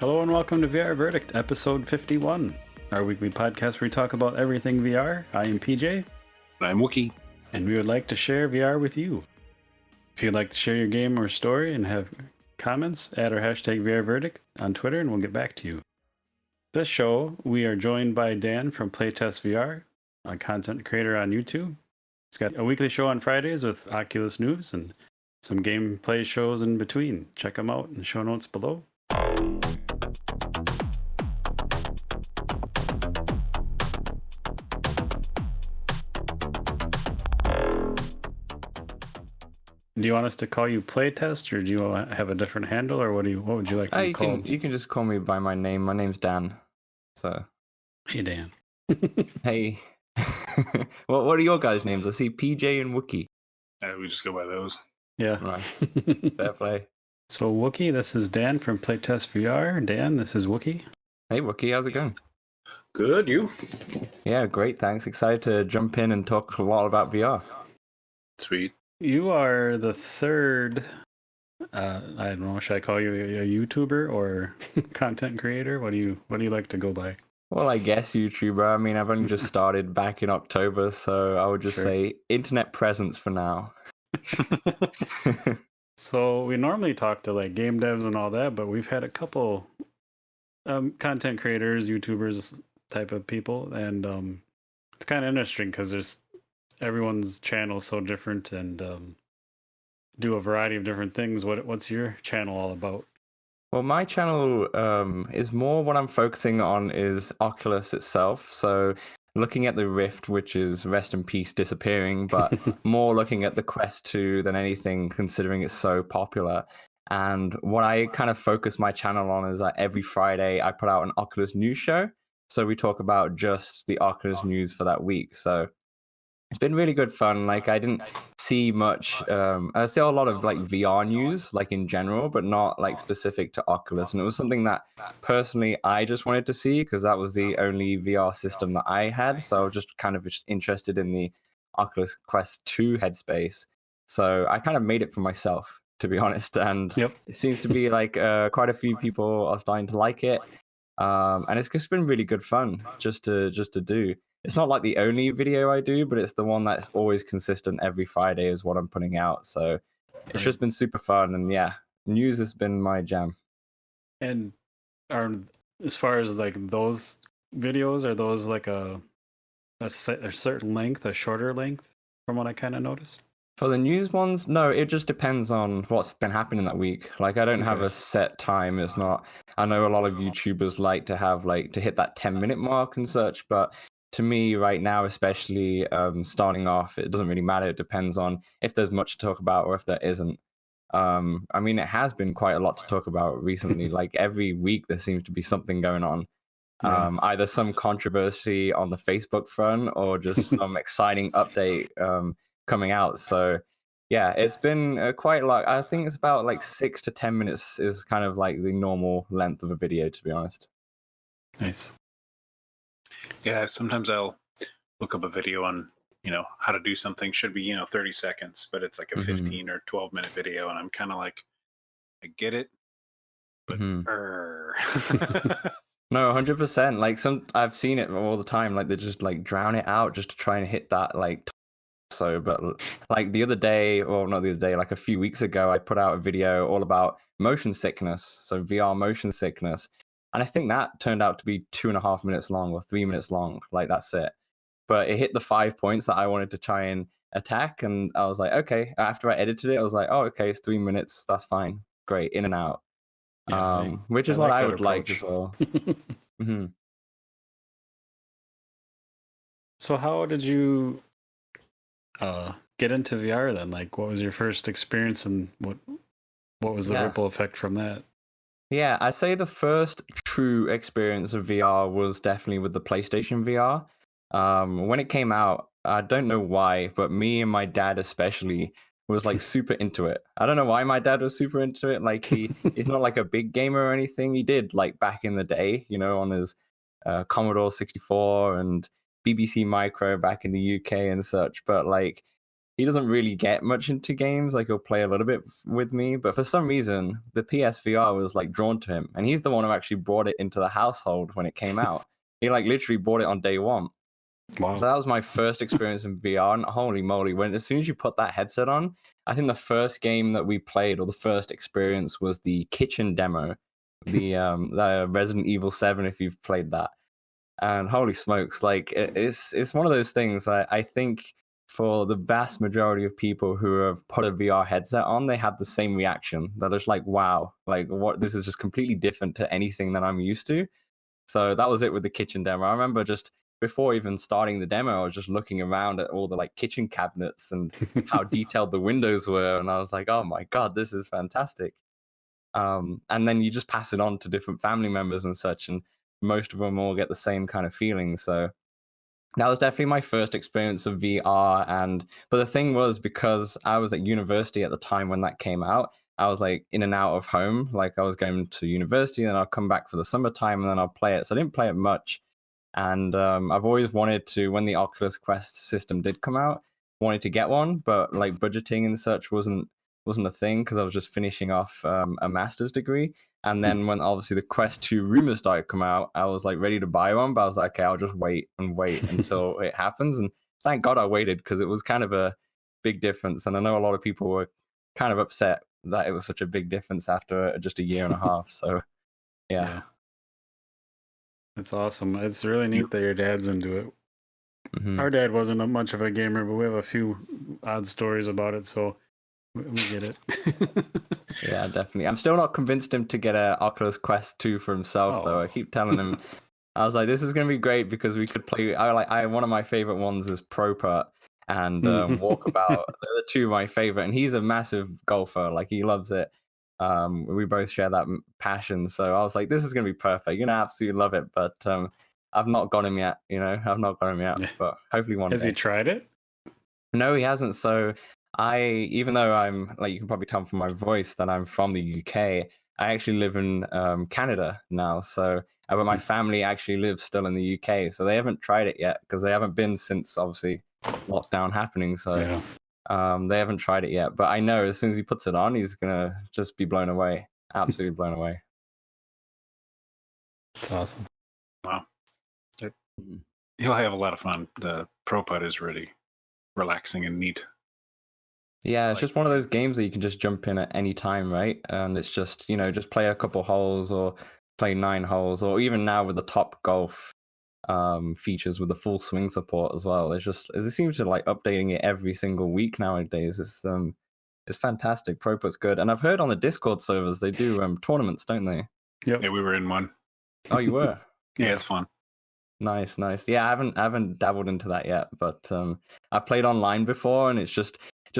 Hello and welcome to VR Verdict, episode 51, our weekly podcast where we talk about everything VR. I am PJ. I'm Wookie. And we would like to share VR with you. If you'd like to share your game or story and have comments, add our hashtag VR Verdict on Twitter and we'll get back to you. This show, we are joined by Dan from Playtest VR, a content creator on YouTube. He's got a weekly show on Fridays with Oculus news and some gameplay shows in between. Check them out in the show notes below. Do you want us to call you Playtest, or do you want to have a different handle, or what would you like to be called? You can just call me by my name. My name's Dan. So. Hey, Dan. Hey. What are your guys' names? I see PJ and Wookie. We just go by those. Yeah. Right. Fair play. So Wookie, this is Dan from Playtest VR. Dan, this is Wookie. Hey Wookie, how's it going? Good, you? Yeah, great, thanks. Excited to jump in and talk a lot about VR. Sweet. You are the third, I don't know, should I call you a YouTuber or content creator? What do you like to go by? Well, I guess YouTuber. I mean, I've only just started back in October, so I would just say internet presence for now. So we normally talk to like game devs and all that, but we've had a couple content creators, YouTubers type of people, and it's kind of interesting because everyone's channel is so different and do a variety of different things. What's your channel all about? Well, my channel is more what I'm focusing on is Oculus itself. So looking at the Rift, which is rest in peace disappearing, but more looking at the Quest 2 than anything, considering it's so popular. And what I kind of focus my channel on is that every Friday I put out an Oculus news show. So we talk about just the Oculus news for that week. So it's been really good fun. Like, I didn't see much. I saw a lot of like VR news, like in general, but not like specific to Oculus. And it was something that personally I just wanted to see because that was the only VR system that I had. So I was just kind of interested in the Oculus Quest 2 headspace. So I kind of made it for myself, to be honest. And It seems to be like quite a few people are starting to like it. And it's just been really good fun just to do. It's not like the only video I do, but it's the one that's always consistent every Friday is what I'm putting out. So it's just been super fun. And yeah, news has been my jam. And as far as like those videos, are those like a certain length, a shorter length from what I kind of noticed? For the news ones, no, it just depends on what's been happening that week. Like, I don't have a set time. It's not, I know a lot of YouTubers like to have to hit that 10-minute mark and such, but to me right now, especially starting off, it doesn't really matter. It depends on if there's much to talk about or if there isn't. I mean, it has been quite a lot to talk about recently. Like every week there seems to be something going on. Either some controversy on the Facebook front or just some exciting update coming out. So yeah, it's been quite a lot. I think it's about like 6 to 10 minutes is kind of like the normal length of a video, to be honest. Nice. Yeah, sometimes I'll look up a video on, how to do something. Should be, 30 seconds, but it's like a 15 or 12-minute video. And I'm kind of like, I get it, but No, 100%. Like I've seen it all the time. Like they just like drown it out just to try and hit that like. So, but like the other day, or not the other day, like a few weeks ago, I put out a video all about motion sickness. So VR motion sickness. And I think that turned out to be 2.5 minutes long or 3 minutes long. Like that's it. But it hit the 5 points that I wanted to try and attack. And I was like, okay, after I edited it, I was like, oh, okay, it's 3 minutes. That's fine. Great. In and out. Yeah, which is what I would like as well. So how did you get into VR then? Like, what was your first experience and what was the ripple effect from that? Yeah, I'd say the first true experience of VR was definitely with the PlayStation VR. When it came out, I don't know why, but me and my dad especially was like super into it. I don't know why my dad was super into it. Like he's not like a big gamer or anything. He did like back in the day, on his Commodore 64 and BBC Micro back in the UK and such. But like he doesn't really get much into games. Like he'll play a little bit with me, but for some reason the PSVR was like drawn to him, and he's the one who actually brought it into the household when it came out. He like literally bought it on day one. Wow. So that was my first experience in VR, and holy moly, as soon as you put that headset on, I think the first game that we played, or the first experience, was the kitchen demo, the Resident Evil 7, if you've played that. And holy smokes, like it's one of those things. I think for the vast majority of people who have put a VR headset on, they have the same reaction. They're just like, wow, like what, this is just completely different to anything that I'm used to. So that was it with the kitchen demo. I remember just before even starting the demo, I was just looking around at all the like kitchen cabinets and how detailed the windows were, and I was like, oh my god, this is fantastic. And then you just pass it on to different family members and such, and most of them all get the same kind of feeling. So that was definitely my first experience of VR. But the thing was, because I was at university at the time when that came out, I was like in and out of home. Like I was going to university, and then I'll come back for the summertime, and then I'll play it. So I didn't play it much. And I've always wanted to, when the Oculus Quest system did come out, wanted to get one, but like budgeting and such wasn't a thing because I was just finishing off a master's degree. And then when obviously the Quest 2 rumors started to come out, I was like ready to buy one, but I was like, okay, I'll just wait until it happens. And thank God I waited, because it was kind of a big difference. And I know a lot of people were kind of upset that it was such a big difference after just a year and a half. So yeah. That's awesome. It's really neat that your dad's into it. Mhm. Our dad wasn't much of a gamer, but we have a few odd stories about it, so we get it. Yeah, definitely. I'm still not convinced him to get a Oculus Quest 2 for himself, though. I keep telling him, I was like, this is going to be great because we could play. One of my favorite ones is Pro Putt and Walkabout. They're the two of my favorite, and he's a massive golfer. Like he loves it. We both share that passion. So I was like, this is going to be perfect. You're going to absolutely love it. But I've not got him yet. I've not got him yet. But hopefully one day. Has he tried it? No, he hasn't. So even though I'm like, you can probably tell from my voice that I'm from the UK, I actually live in Canada now. So but my family actually lives still in the UK. So they haven't tried it yet because they haven't been since obviously lockdown happening. So they haven't tried it yet. But I know as soon as he puts it on, he's going to just be blown away. Absolutely blown away. It's awesome. Wow. He'll have a lot of fun. The Pro Putt is really relaxing and neat. Yeah, it's just one of those games that you can just jump in at any time, right? And it's just, just play a couple holes or play 9 holes, or even now with the Top Golf features with the full swing support as well. It seems to like updating it every single week nowadays. It's fantastic. Pro Putt's good. And I've heard on the Discord servers they do tournaments, don't they? Yep. Yeah, we were in one. Oh, you were? Yeah, it's fun. Nice. Yeah, I haven't dabbled into that yet, but I've played online before, and it's just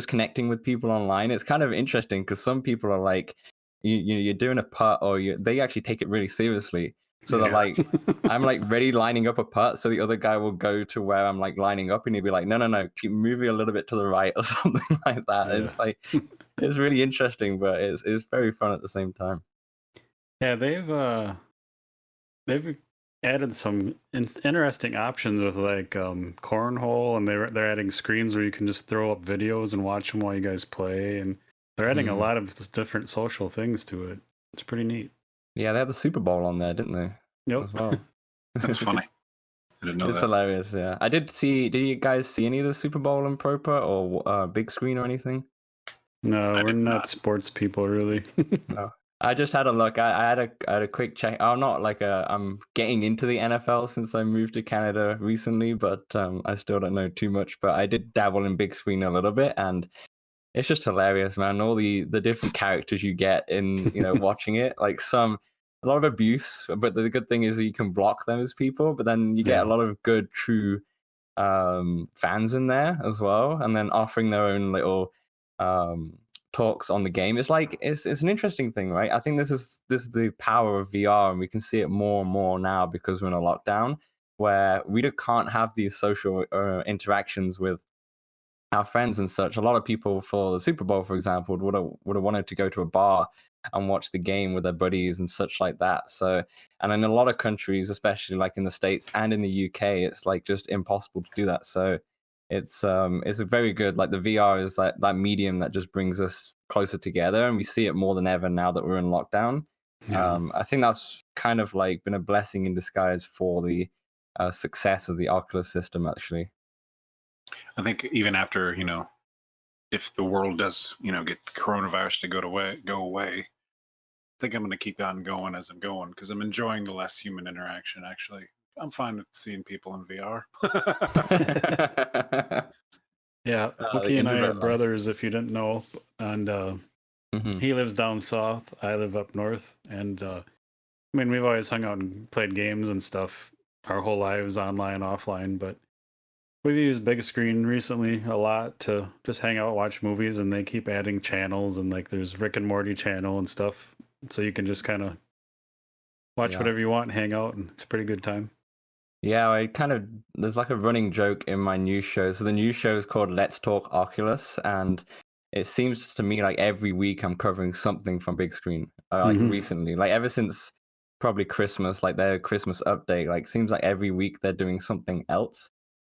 connecting with people online. It's kind of interesting because some people are like, you're doing a putt, or they actually take it really seriously. So they're like, I'm like ready lining up a putt, so the other guy will go to where I'm like lining up, and he'll be like, no, keep moving a little bit to the right or something like that. Yeah. It's like it's really interesting, but it's very fun at the same time. Yeah, they've added some interesting options with like cornhole, and they're adding screens where you can just throw up videos and watch them while you guys play, and they're adding a lot of different social things to it. It's pretty neat. Yeah, they had the Super Bowl on there, didn't they? Yep. As well. That's funny. I didn't know it's that. Hilarious. Yeah, I did see. Did you guys see any of the Super Bowl in Pro Putt or big screen or anything? No, we're not sports people, really. No. I just had a look. I had a quick check. I'm not like I'm getting into the NFL since I moved to Canada recently, but I still don't know too much. But I did dabble in big screen a little bit, and it's just hilarious, man. All the different characters you get in watching it, like a lot of abuse, but the good thing is you can block them as people. But then you get a lot of good, true fans in there as well, and then offering their own little talks on the game. It's like it's an interesting thing, right? I think this is the power of VR, and we can see it more and more now because we're in a lockdown where we can't have these social interactions with our friends and such, a lot of people for the Super Bowl, for example, would have wanted to go to a bar and watch the game with their buddies and such like that. So, and in a lot of countries, especially like in the States and in the UK, it's like just impossible to do that. So it's a very good, like the VR is like that medium that just brings us closer together, and we see it more than ever now that we're in lockdown. Yeah. I think that's kind of like been a blessing in disguise for the success of the Oculus system, actually. I think even after, if the world does, get the coronavirus to go away, I think I'm going to keep on going as I'm going because I'm enjoying the less human interaction. Actually, I'm fine with seeing people in VR. Yeah, The Wookie and I are introvert life. brothers, if you didn't know. And Mhm. he lives down south. I live up north. And I mean, we've always hung out and played games and stuff our whole lives, online, offline. But we've used big screen recently a lot to just hang out, watch movies, and they keep adding channels. And like there's Rick and Morty channel and stuff. So you can just kind of watch Yeah. whatever you want and hang out. And it's a pretty good time. Yeah, there's like a running joke in my news show. So the news show is called Let's Talk Oculus, and it seems to me like every week I'm covering something from big screen. Like Mhm. recently, like ever since probably Christmas, like their Christmas update, like seems like every week they're doing something else.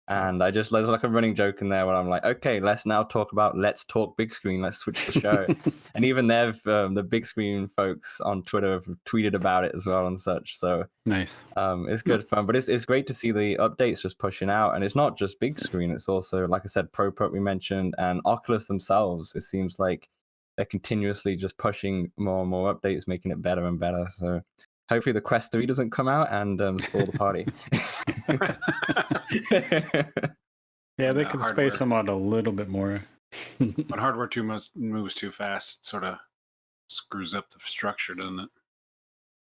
And there's like a running joke in there where I'm like, okay, let's talk big screen. Let's switch the show. And even the big screen folks on Twitter have tweeted about it as well and such. So Nice. it's good fun, but it's great to see the updates just pushing out, and it's not just big screen. It's also, like I said, ProPup we mentioned, and Oculus themselves. It seems like they're continuously just pushing more and more updates, making it better and better. So hopefully the Quest 3 doesn't come out and spoil the party. Yeah, they When, could hardware- space them out a little bit more. When hardware moves too fast, it sort of screws up the structure, doesn't it?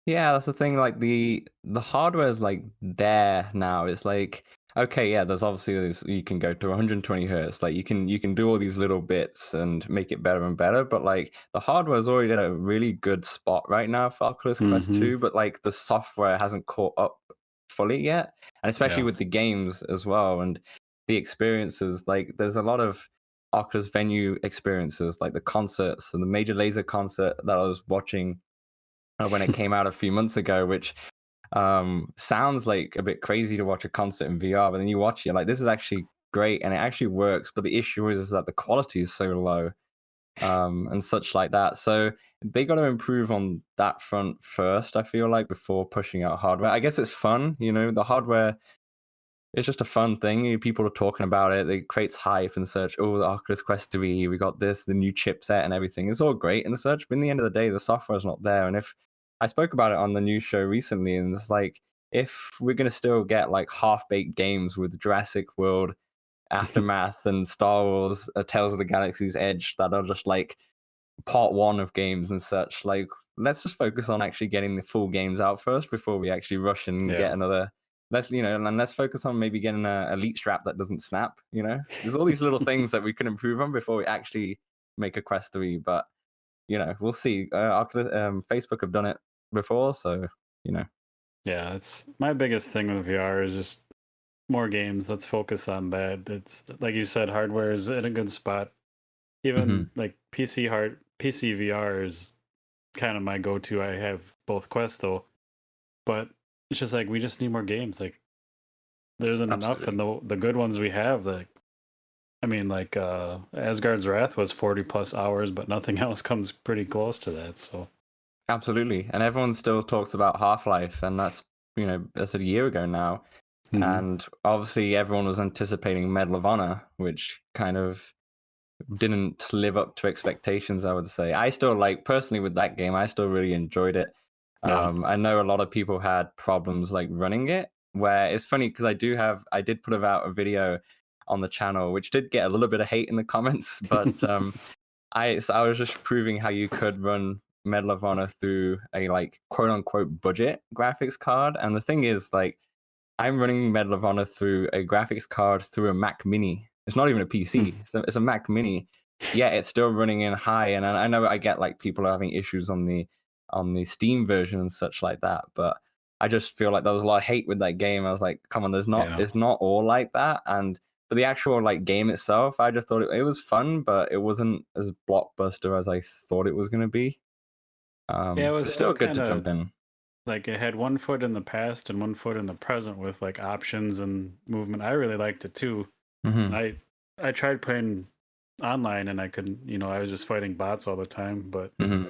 Yeah, that's the thing. Like the hardware is like there now. It's like, okay, yeah, there's obviously you can go to 120 hertz. Like you can do all these little bits and make it better and better. But like the hardware is already at a really good spot right now for Oculus Quest Mhm. 2. But like the software hasn't caught up fully yet, and especially Yeah. with the games as well and the experiences. Like there's a lot of Oculus venue experiences, like the concerts and the Major Lazer concert that I was watching when it came out a few months ago, which sounds like a bit crazy to watch a concert in VR, but then you watch it, like this is actually great and it actually works. But the issue is that the quality is so low and such like that. So they got to improve on that front first, I feel like, before pushing out hardware. I guess it's fun, the hardware. It's just a fun thing. People are talking about it. It creates hype and such. Oh, the Oculus Quest 3, we got this, the new chipset and everything. It's all great in the search, but in the end of the day, the software is not there. And if I spoke about it on the news show recently, and it's like, if we're going to still get like half-baked games with Jurassic World, Aftermath, and Star Wars, Tales of the Galaxy's Edge that are just like part one of games and such, like, let's just focus on actually getting the full games out first before we actually rush and get another. And let's focus on maybe getting a elite strap that doesn't snap. There's all these little things that we can improve on before we actually make a Quest 3. But we'll see. Facebook have done it before, so Yeah, it's my biggest thing with VR is just more games. Let's focus on that. It's like you said, hardware is in a good spot. Even like PC VR is kind of my go-to. I have both Quest though, but it's just like we just need more games. Like there isn't enough, and the good ones we have, like I mean, like Asgard's Wrath was 40 plus hours, but nothing else comes pretty close to that. So absolutely, and everyone still talks about Half-Life, and that's that's a year ago now. And obviously everyone was anticipating Medal of Honor, which kind of didn't live up to expectations, I would say. I still personally with that game, I still really enjoyed it. I know a lot of people had problems like running it, where it's funny because I did put out a video on the channel, which did get a little bit of hate in the comments, but I was just proving how you could run Medal of Honor through a like quote unquote budget graphics card. And the thing is, like, I'm running Medal of Honor through a graphics card through a Mac Mini. It's not even a PC. It's a Mac Mini. Yeah, it's still running in high, and I know I get like people are having issues on the Steam version and such like that, but I just feel like there was a lot of hate with that game. I was like, come on, it's not all like that. And But the actual like game itself, I just thought it was fun, but it wasn't as blockbuster as I thought it was going to be. Yeah, it was But still still good to kind jump of in. like it had one foot in the past and one foot in the present with like options and movement. I really liked it too. Hmm. I tried playing online and I couldn't, I was just fighting bots all the time, but Hmm.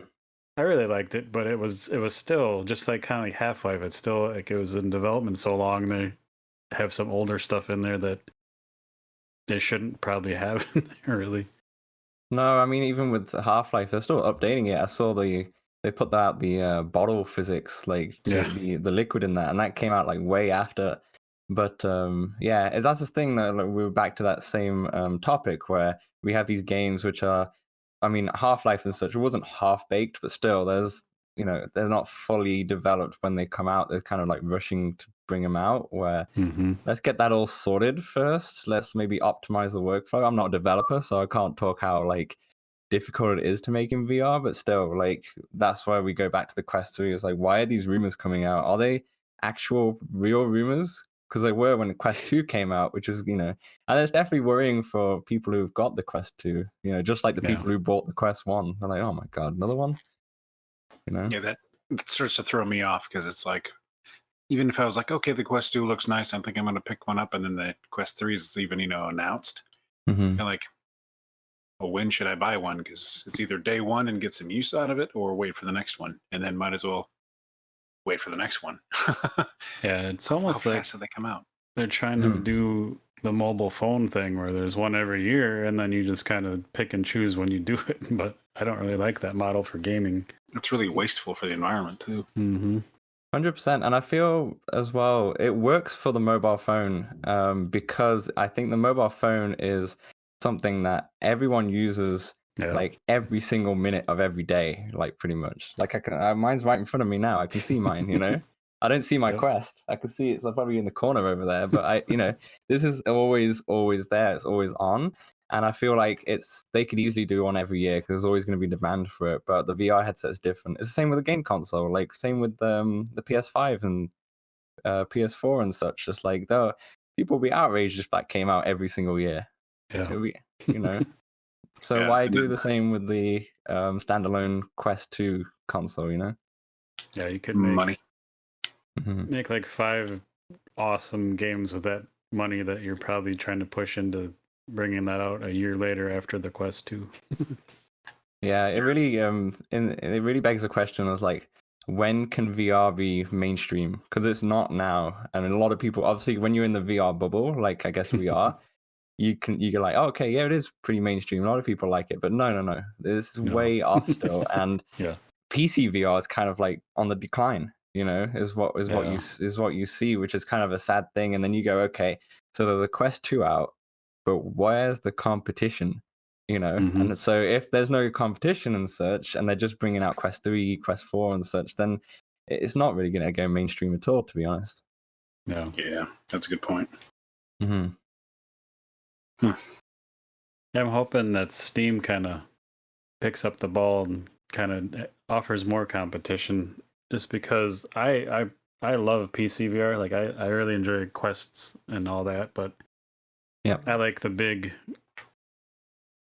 I really liked it, but it was still just like kind of like Half-Life. It's still like it was in development so long. They have some older stuff in there that they shouldn't probably have in there, really. No, I mean even with Half-Life, they're still updating it. I saw they put out the bottle physics, like Yeah. the liquid in that, and that came out like way after. But yeah, that's the thing that like, we're back to that same topic where we have these games which are, I mean, Half-Life and such. It wasn't half-baked, but still, they're not fully developed when they come out. They're kind of like rushing to bring them out. Where Mm-hmm. let's get that all sorted first. Let's maybe optimize the workflow. I'm not a developer, so I can't talk how like difficult it is to make in VR, but still, like that's why we go back to the Quest 3. It's like, why are these rumors coming out? Are they actual real rumors? Because they were when Quest 2 came out, which is, and it's definitely worrying for people who've got the Quest 2, just like the Yeah. people who bought the Quest 1. They're like, oh my God, another one? Yeah, that starts to throw me off because it's like, even if I was like, okay, the Quest 2 looks nice, I think I'm going to pick one up, and then the Quest 3 is even, announced. Mm-hmm. It's kind of like, well, when should I buy one? Because it's either day one and get some use out of it, or wait for the next one, and then might as well wait for the next one. Yeah, it's How almost like fast do they come out? they're trying to do the mobile phone thing where there's one every year and then you just kind of pick and choose when you do it. But I don't really like that model for gaming. It's really wasteful for the environment too. Mm-hmm. 100%. And I feel as well, it works for the mobile phone because I think the mobile phone is something that everyone uses like every single minute of every day, like pretty much. Like mine's right in front of me now. I can see mine. I don't see my Quest. I can see it's probably in the corner over there, but this is always there. It's always on. And I feel like they could easily do one every year because there's always going to be demand for it. But the VR headset is different. It's the same with the game console, like same with the PS5 and PS4 and such. Just like people would be outraged if that came out every single year. Yeah. So Yeah, why do the same with the standalone Quest 2 console? Yeah, you could money. make like 5 awesome games with that money that you're probably trying to push into bringing that out a year later after the Quest 2. Yeah, it really begs the question. I was like, when can VR be mainstream? Because it's not now, and a lot of people, obviously, when you're in the VR bubble, like I guess we are, you get like, oh, okay, yeah, it is pretty mainstream. A lot of people like it, but no, this is way off still. And PC VR is kind of like on the decline. Is what you see, which is kind of a sad thing. And then you go, okay, so there's a Quest 2 out, but where's the competition? And so if there's no competition and such, and they're just bringing out Quest 3, Quest 4 and such, then it's not really going to go mainstream at all, to be honest. Yeah, that's a good point. Mm-hmm. I'm hoping that Steam kind of picks up the ball and kind of offers more competition, just because I love PC VR. Like I really enjoy quests and all that, but I like the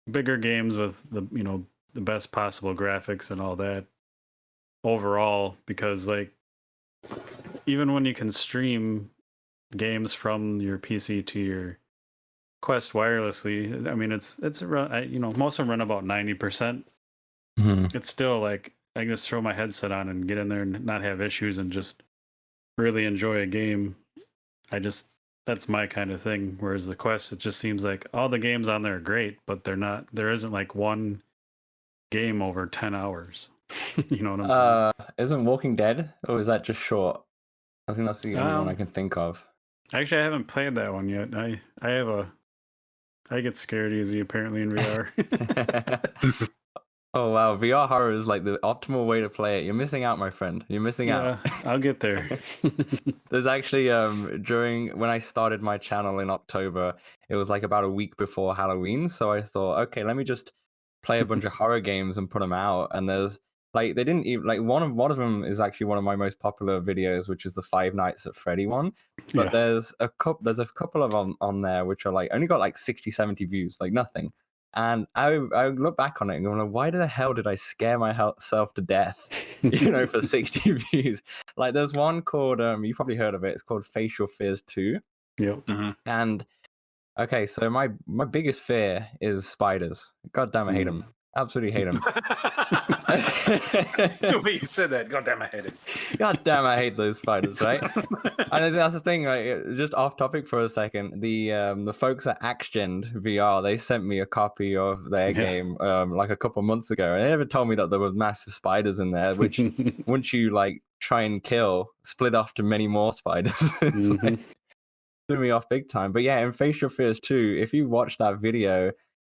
bigger games with the best possible graphics and all that overall, because like even when you can stream games from your PC to your Quest wirelessly, I mean it's most of them run about 90%. It's still like I can just throw my headset on and get in there and not have issues and just really enjoy a game. That's my kind of thing. Whereas the Quest, it just seems like all the games on there are great, but there isn't like one game over 10 hours. You know what I'm saying? Isn't Walking Dead, or is that just short? I think that's the only one I can think of. Actually, I haven't played that one yet. I get scared easy apparently in VR. Oh wow, VR horror is like the optimal way to play it. You're missing out, my friend. You're missing out. I'll get there. There's actually during when I started my channel in October, it was like about a week before Halloween. So I thought, okay, let me just play a bunch of horror games and put them out. And there's Like they didn't even like one of them is actually one of my most popular videos, which is the Five Nights at Freddy one. But Yeah. there's a couple of on there which are like only got like 60, 70 views, like nothing. And I look back on it and go, like, why the hell did I scare myself to death? For 60 views. Like there's one called you probably heard of it. It's called Facial Fears 2. Yep. And okay, so my biggest fear is spiders. God damn, I hate them. Absolutely hate them. So you said that. God damn, I hate it. God damn, I hate those spiders, right? And that's the thing. Like, just off topic for a second. The folks at AxGen VR, they sent me a copy of their game like a couple months ago, and they never told me that there were massive spiders in there, which once you like try and kill, split off to many more spiders. Like, threw me off big time. But yeah, in Facial Fears 2, if you watch that video,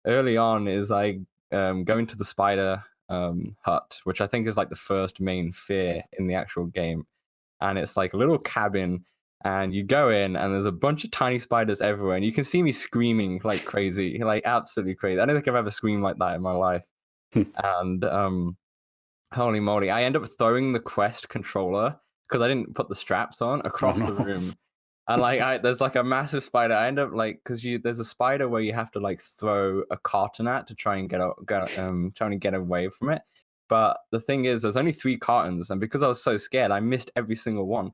early on is like going to the spider hut, which I think is like the first main fear in the actual game. And it's like a little cabin, and you go in and there's a bunch of tiny spiders everywhere, and you can see me screaming like crazy, like absolutely crazy. I don't think I've ever screamed like that in my life. And holy moly, I end up throwing the Quest controller because I didn't put the straps on across the room. And like there's like a massive spider. I end up like because there's a spider where you have to like throw a carton at to try and trying to get away from it. But the thing is, there's only 3 cartons, and because I was so scared, I missed every single one.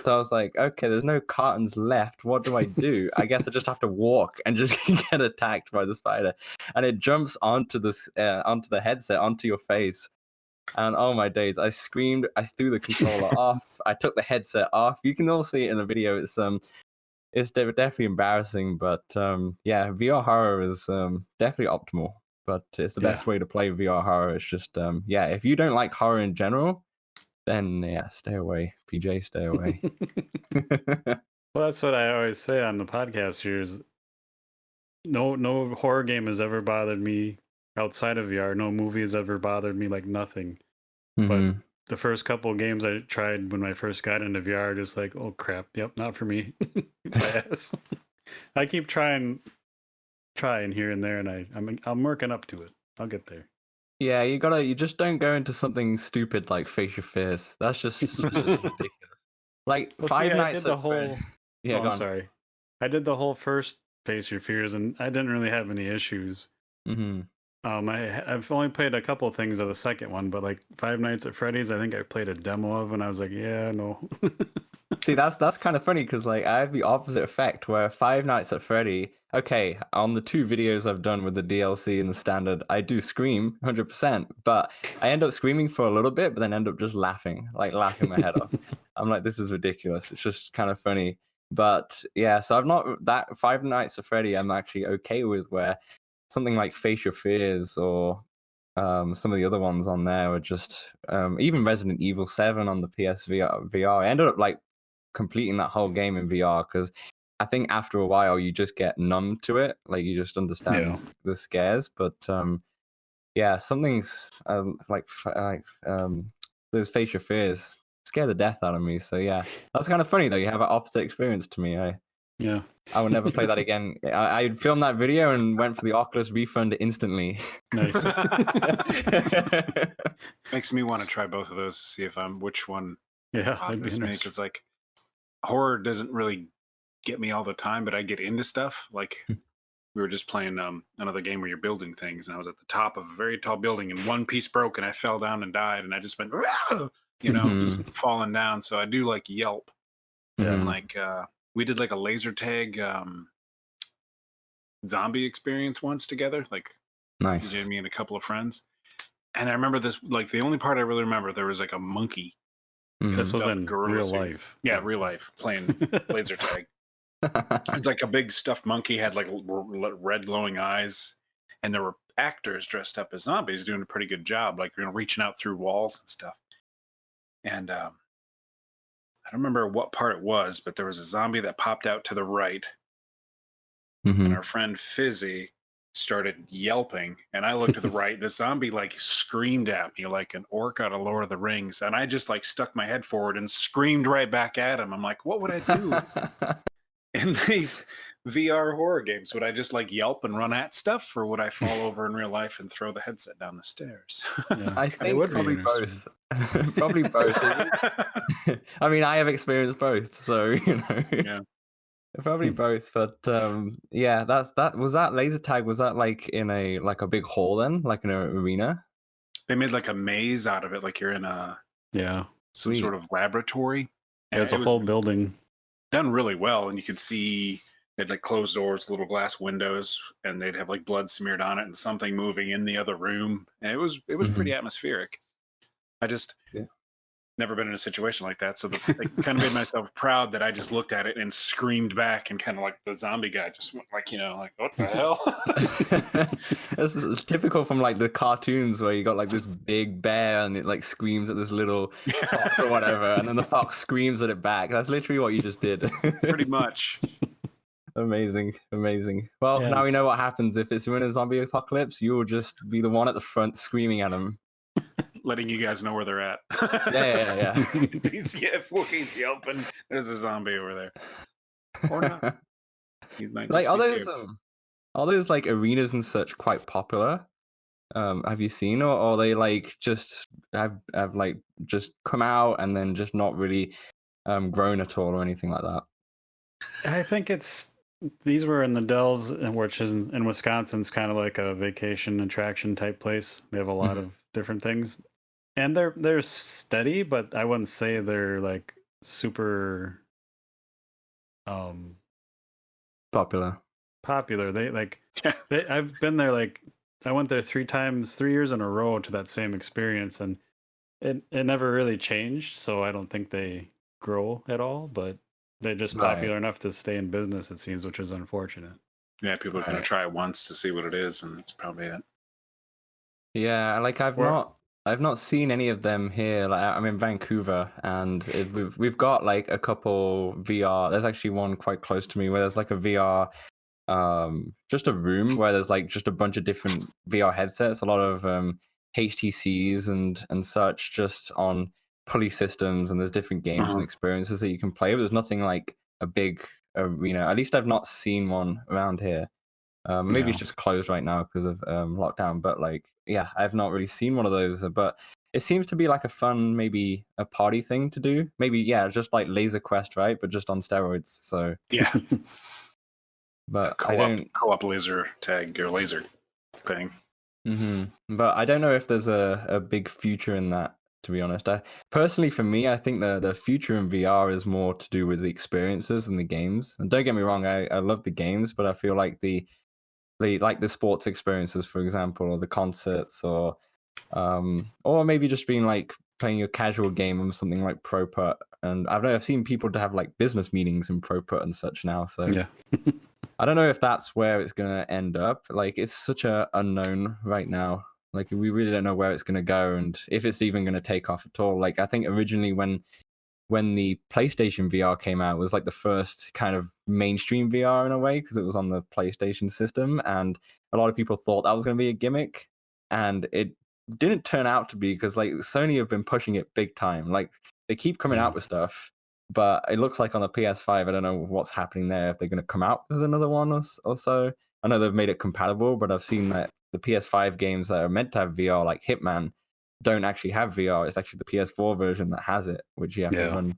So I was like, okay, there's no cartons left. What do I do? I guess I just have to walk and just get attacked by the spider. And it jumps onto the headset, onto your face. And oh my days, I screamed, I threw the controller off, I took the headset off. You can all see it in the video. It's definitely embarrassing, but yeah, VR horror is definitely optimal. But it's the best way to play VR horror. It's just yeah, if you don't like horror in general, then yeah, stay away. PJ, stay away. Well, that's what I always say on the podcast here is no horror game has ever bothered me outside of VR. No movie has ever bothered me, like nothing. But the first couple of games I tried when I first got into VR, just like, oh crap, yep, not for me. I keep trying here and there, and I'm working up to it. I'll get there. Yeah, you just don't go into something stupid like Facial Fears. That's just ridiculous. Like Five Nights at Freddy. Yeah, I'm sorry. I did the whole first Face Your Fears, and I didn't really have any issues. I've only played a couple of things of the second one, but like Five Nights at Freddy's, I think I played a demo of, and I was like, yeah, no. See, that's kind of funny because like I have the opposite effect where Five Nights at Freddy. Okay, on the 2 videos I've done with the DLC and the standard, I do scream 100%, but I end up screaming for a little bit, but then end up just laughing my head off. I'm like, this is ridiculous. It's just kind of funny. But yeah, so I've not that Five Nights at Freddy. I'm actually okay with where something like Facial Fears or some of the other ones on there were just even Resident Evil 7 on the PSVR. I ended up like completing that whole game in VR because I think after a while you just get numb to it, like you just understand the scares. But yeah, something's like those Facial Fears scare the death out of me. So yeah, that's kind of funny though. You have an opposite experience to me. I would never play that again. I filmed that video and went for the Oculus refund instantly. Nice. Makes me want to try both of those to see if which one that'd be nice. Because like horror doesn't really get me all the time, but I get into stuff. Like we were just playing another game where you're building things, and I was at the top of a very tall building, and one piece broke, and I fell down and died, and I just went, just falling down. So I do like yelp, and like we did like a laser tag zombie experience once together, like nice. me and a couple of friends. And I remember this, like the only part I really remember, there was like a monkey. This was in real life. Yeah, real life, playing laser tag. It's like a big stuffed monkey, had like red glowing eyes, and there were actors dressed up as zombies doing a pretty good job, like reaching out through walls and stuff. And I don't remember what part it was, but there was a zombie that popped out to the right, and our friend Fizzy started yelping, and I looked to the right. The zombie like screamed at me like an orc out of Lord of the Rings, and I just like stuck my head forward and screamed right back at him. I'm like, what would I do? in these VR horror games, would I just like yelp and run at stuff, or would I fall over in real life and throw the headset down the stairs? Yeah, I it think would be probably interesting. both. Probably both. I mean, I have experienced both, so Yeah. probably both. But yeah, that was that laser tag. Was that like in a big hall then, like in an arena? They made like a maze out of it, like you're in Yeah, some sort Sweet. of laboratory. And it's a it was whole building. done really well, and you could see they had like closed doors, little glass windows, and they'd have like blood smeared on it and something moving in the other room, and it was pretty atmospheric. I just Yeah. never been in a situation like that, so I kind of made myself proud that I just looked at it and screamed back, and kind of like the zombie guy just went like, like what the hell? It's typical from like the cartoons where you got like this big bear and it like screams at this little fox or whatever, and then the fox screams at it back. That's literally what you just did. Pretty much. Amazing. Well, Yeah, now we know what happens if it's in a zombie apocalypse. You'll just be the one at the front screaming at them. Letting you guys know where they're at. Yeah. If Wookie's yelping, there's a zombie over there. Or not. He might Like just be scared. are those like arenas and such quite popular? Have you seen, or are they like just have like just come out and then just not really grown at all or anything like that? I think these were in the Dells, which is in Wisconsin. It's kind of like a vacation attraction type place. They have a lot of different things, and they're steady, but I wouldn't say they're like super Popular. I've been there, like I went there 3 years in a row to that same experience, and it never really changed, so I don't think they grow at all, but they're just popular enough to stay in business, it seems, which is unfortunate. Yeah, people are going to try it once to see what it is, and that's probably it. Yeah, like I've not seen any of them here. Like I'm in Vancouver, and we've got like a couple VR. There's actually one quite close to me where there's like a VR, just a room where there's like just a bunch of different VR headsets, a lot of HTCs and such, just on pulley systems, and there's different games and experiences that you can play. But there's nothing like a big arena. At least I've not seen one around here. Maybe it's just closed right now because of lockdown, but like, yeah, I've not really seen one of those. But it seems to be like a fun, maybe a party thing to do. Maybe, yeah, just like Laser Quest, right? But just on steroids. So yeah, but co-op laser tag or laser thing. But I don't know if there's a big future in that. To be honest, personally, for me, I think the future in VR is more to do with the experiences and the games. And don't get me wrong, I love the games, but I feel like the sports experiences, for example, or the concerts, or maybe just being like playing a casual game of something like Pro Putt. And I've seen people to have like business meetings in Pro Putt and such now. So yeah. I don't know if that's where it's gonna end up. Like it's such a unknown right now. Like we really don't know where it's gonna go and if it's even gonna take off at all. Like I think originally when the PlayStation VR came out, it was like the first kind of mainstream VR in a way because it was on the PlayStation system, and a lot of people thought that was going to be a gimmick, and it didn't turn out to be because like Sony have been pushing it big time. Like they keep coming out with stuff, but it looks like on the PS5, I don't know what's happening there. If they're going to come out with another one or so. I know they've made it compatible, but I've seen that the PS5 games that are meant to have VR, like Hitman, don't actually have VR. It's actually the PS4 version that has it, which you have to run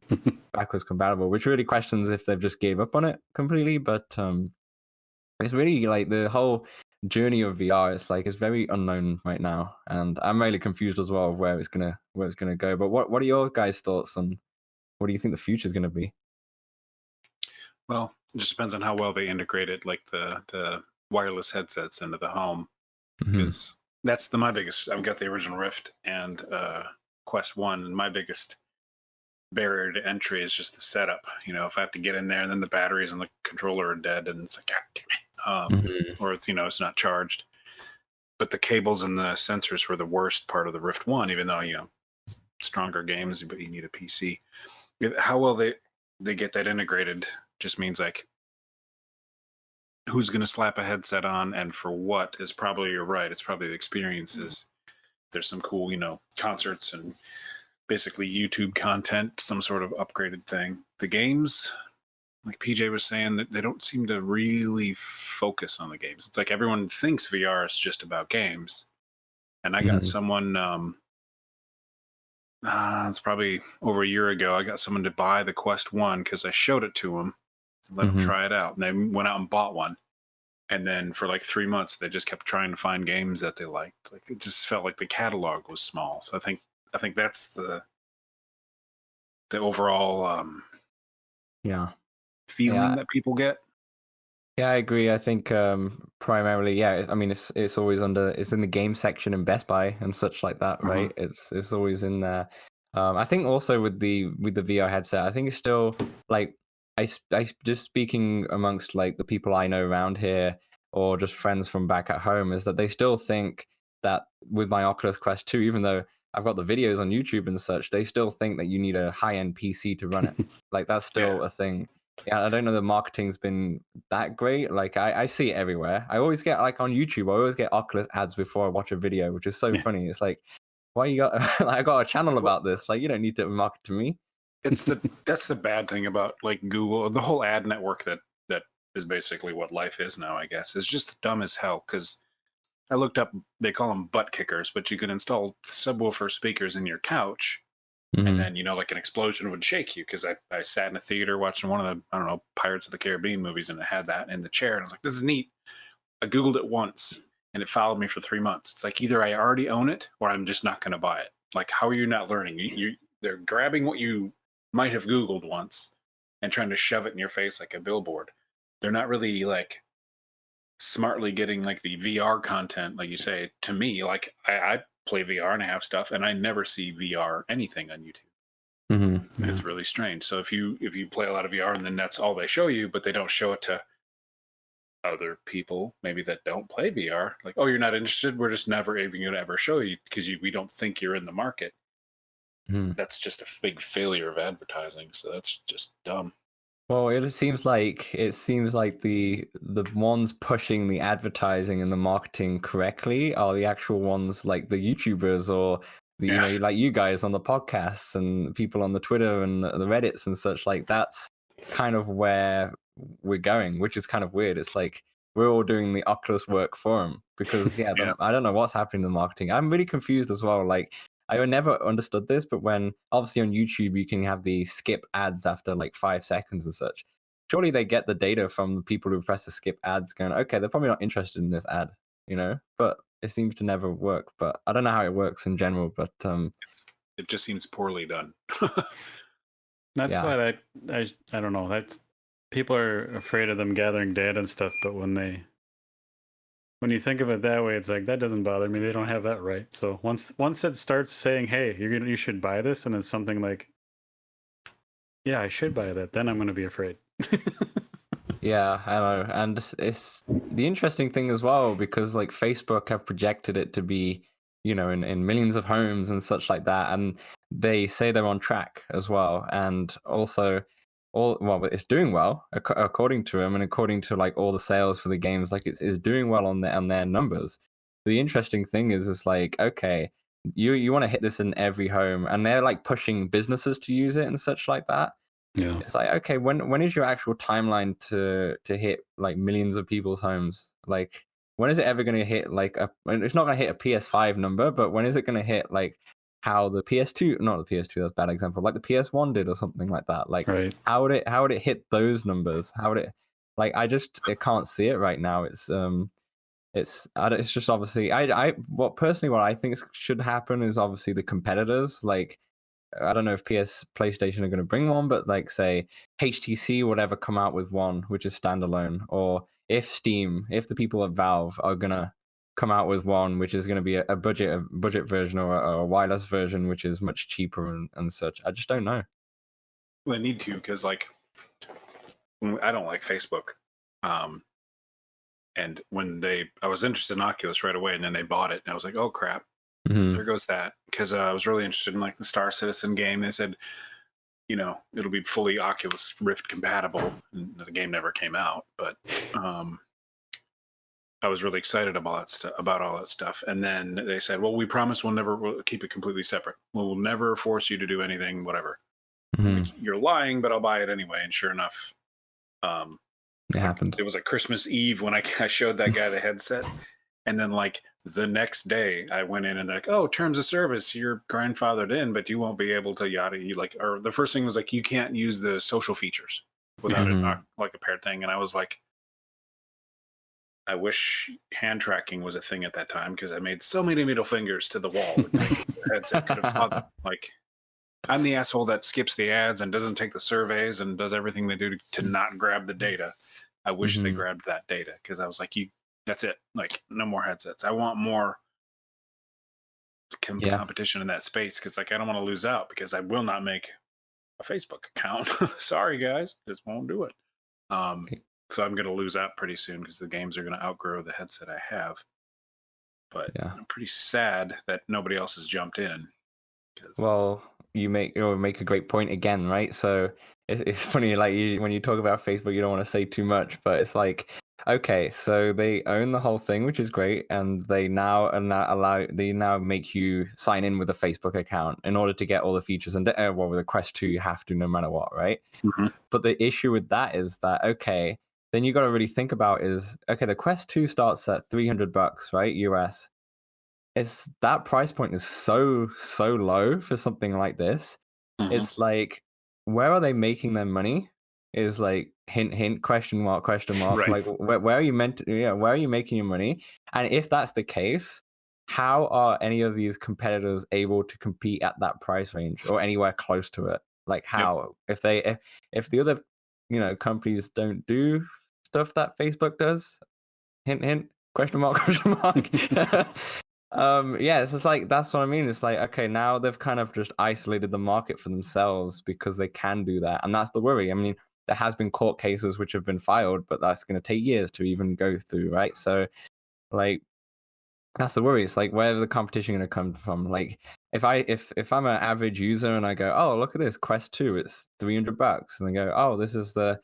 backwards compatible, which really questions if they've just gave up on it completely. But it's really like the whole journey of VR. It's like it's very unknown right now, and I'm really confused as well of where it's gonna go. But what are your guys' thoughts on what do you think the future is gonna be? Well, it just depends on how well they integrated like the wireless headsets into the home, because that's my biggest. I've got the original Rift and Quest 1, and my biggest barrier to entry is just the setup. If I have to get in there and then the batteries and the controller are dead, and it's like, God damn it, or it's it's not charged. But the cables and the sensors were the worst part of the Rift 1, even though stronger games, but you need a PC. How well they get that integrated just means like who's going to slap a headset on and for what is probably, you're right, it's probably the experiences. There's some cool concerts and basically YouTube content, some sort of upgraded thing. The games, like PJ was saying, that they don't seem to really focus on the games. It's like everyone thinks VR is just about games. And I got someone, it's probably over a year ago, I got someone to buy the Quest 1 because I showed it to them, let them try it out. And they went out and bought one. And then for like 3 months, they just kept trying to find games that they liked. Like it just felt like the catalog was small. So I think that's the overall feeling that people get. Yeah, I agree. I think primarily, I mean, it's always it's in the game section in Best Buy and such like that, right? It's always in there. I think also with the VR headset, I think it's still like I just speaking amongst like the people I know around here or just friends from back at home is that they still think that with my Oculus Quest 2, even though I've got the videos on YouTube and such, they still think that you need a high-end PC to run it. Like that's still a thing. Yeah, I don't know the marketing's been that great. Like I see it everywhere. I always get like on YouTube, I always get Oculus ads before I watch a video, which is so funny. It's like, why you got like, I got a channel about this. Like you don't need to market to me. That's the bad thing about like Google, the whole ad network that is basically what life is now, I guess. Is just dumb as hell because I looked up, they call them butt kickers, but you can install subwoofer speakers in your couch. And then, like an explosion would shake you because I sat in a theater watching one of the, I don't know, Pirates of the Caribbean movies and it had that in the chair. And I was like, this is neat. I Googled it once and it followed me for 3 months. It's like either I already own it or I'm just not going to buy it. Like, how are you not learning? They're grabbing what you might have Googled once and trying to shove it in your face like a billboard. They're not really like smartly getting like the VR content, like you say, to me. Like I play VR and I have stuff and I never see VR anything on YouTube. It's really strange. So if you play a lot of VR and then that's all they show you, but they don't show it to other people maybe that don't play VR, like, oh, you're not interested, we're just never even going to ever show you because we don't think you're in the market. That's just a big failure of advertising. So that's just dumb. Well, it seems like the ones pushing the advertising and the marketing correctly are the actual ones, like the YouTubers or the like you guys on the podcasts and people on the Twitter and the Reddits and such. Like that's kind of where we're going, which is kind of weird. It's like we're all doing the Oculus work for them because I don't know what's happening in the marketing. I'm really confused as well. Like I never understood this, but when obviously on YouTube you can have the skip ads after like 5 seconds and such. Surely they get the data from the people who press the skip ads going, okay, they're probably not interested in this ad, but it seems to never work. But I don't know how it works in general, but it just seems poorly done. That's why I don't know. That's people are afraid of them gathering data and stuff, but when you think of it that way, it's like that doesn't bother me. They don't have that right. So once it starts saying, "Hey, you should buy this," and it's something like, "Yeah, I should buy that," then I'm going to be afraid. Yeah, I know, and it's the interesting thing as well because like Facebook have projected it to be, in millions of homes and such like that, and they say they're on track as well, and also. It's doing well according to them and according to like all the sales for the games. Like it's doing well on their numbers. The interesting thing is, it's like, okay, you want to hit this in every home, and they're like pushing businesses to use it and such like that. Yeah, it's like, okay, when is your actual timeline to hit like millions of people's homes? Like, when is it ever going to hit like it's not going to hit a PS5 number, but when is it going to hit like how the PS2, not the PS2, that's a bad example, like the PS1 did or something like that? Like, right. how would it hit those numbers? How would it, like, I can't see it right now. It's just obviously, what I think should happen is obviously the competitors, like, I don't know if PlayStation are going to bring one, but like say HTC would ever come out with one which is standalone, or if the people at Valve are going to come out with one which is going to be a budget version or a wireless version which is much cheaper and such. I just don't know. Well, I need to because like I don't like Facebook, and when I was interested in Oculus right away, and then they bought it, and I was like, oh crap. There goes that, because I was really interested in like the Star Citizen game. They said, it'll be fully Oculus Rift compatible. And the game never came out, but I was really excited about all that stuff. And then they said, well, we promise we'll keep it completely separate. We'll never force you to do anything, whatever. Like, you're lying, but I'll buy it anyway. And sure enough, It happened. It was like Christmas Eve when I showed that guy the headset. And then like the next day I went in and like, oh, terms of service, you're grandfathered in, but you won't be able to yada. You like, or the first thing was like, you can't use the social features without it like a paired thing. And I was like, I wish hand tracking was a thing at that time because I made so many middle fingers to the wall. The headset could have saw them. Like, I'm the asshole that skips the ads and doesn't take the surveys and does everything they do to not grab the data. I wish they grabbed that data because I was like, that's it. Like, no more headsets. I want more competition in that space because, like, I don't want to lose out because I will not make a Facebook account. Sorry, guys, just won't do it. So I'm going to lose out pretty soon because the games are going to outgrow the headset I have. But I'm pretty sad that nobody else has jumped in. Well, you make a great point again, right? So it's funny, like when you talk about Facebook, you don't want to say too much, but it's like, okay, so they own the whole thing, which is great, and they now make you sign in with a Facebook account in order to get all the features. And well, with the Quest 2, you have to no matter what, right? But the issue with that is that, okay, then you got to really think about is, okay, the Quest 2 starts at $300, right, US. That price point is so low for something like this. It's like, where are they making their money? Is like hint question mark Right. like where are you where are you making your money? And if that's the case, how are any of these competitors able to compete at that price range or anywhere close to it? Like how if the other companies don't do stuff that Facebook does? Hint question mark. It's just like, that's what I mean. It's like, okay, now they've kind of just isolated the market for themselves because they can do that, and that's the worry. I mean, there has been court cases which have been filed, but that's going to take years to even go through, right? So, like, that's the worry. It's like, where's the competition going to come from? Like, if I'm an average user and I go, oh, look at this Quest 2, it's $300, and they go, oh, this is the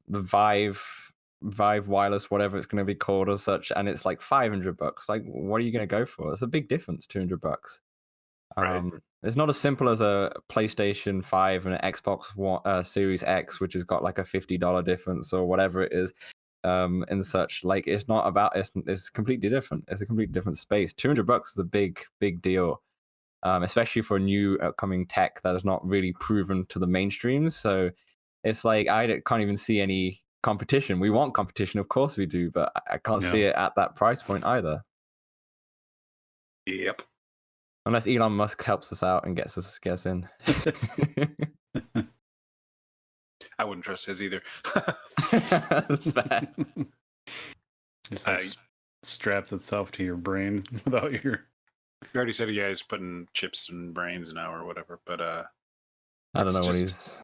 Vive wireless, whatever it's going to be called or such, and it's like $500. Like, what are you going to go for? It's a big difference, $200. Right. It's not as simple as a PlayStation 5 and an Xbox One, Series X, which has got like a $50 difference or whatever it is, and such. Like, it's not about it's completely different. It's a completely different space. $200 is a big deal, especially for new upcoming tech that is not really proven to the mainstream. So it's like, I can't even see any competition. We want competition, of course we do, but I can't see it at that price point either. Yep. Unless Elon Musk helps us out and gets us in. I wouldn't trust his either. That's bad. Just like straps itself to your brain without your. You already said he's putting chips in brains now or whatever, but I don't know what he's.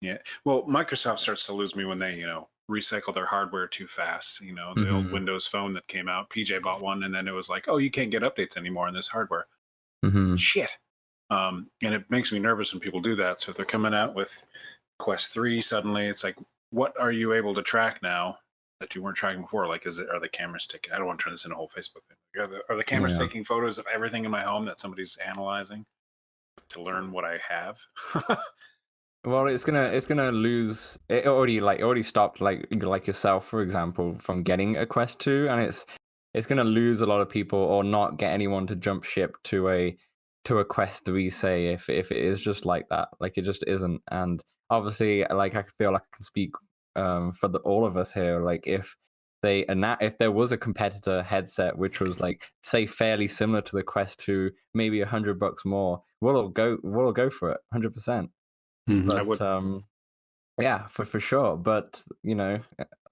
Yeah. Well, Microsoft starts to lose me when they, recycle their hardware too fast. The old Windows Phone that came out, PJ bought one, and then it was like, oh, you can't get updates anymore on this hardware. Shit. And it makes me nervous when people do that. So if they're coming out with Quest 3, suddenly it's like, what are you able to track now that you weren't tracking before? Like, are the cameras taking? I don't want to turn this into a whole Facebook thing. Are the cameras taking photos of everything in my home that somebody's analyzing to learn what I have? Well, it's gonna lose. It already stopped like yourself, for example, from getting a Quest 2, and it's gonna lose a lot of people or not get anyone to jump ship to a Quest 3, say, if it is just like that. Like, it just isn't. And obviously, like, I feel like I can speak for all of us here. Like, if there was a competitor headset which was like, say, fairly similar to the Quest 2, maybe $100 more, we'll go for it 100%. But for sure. But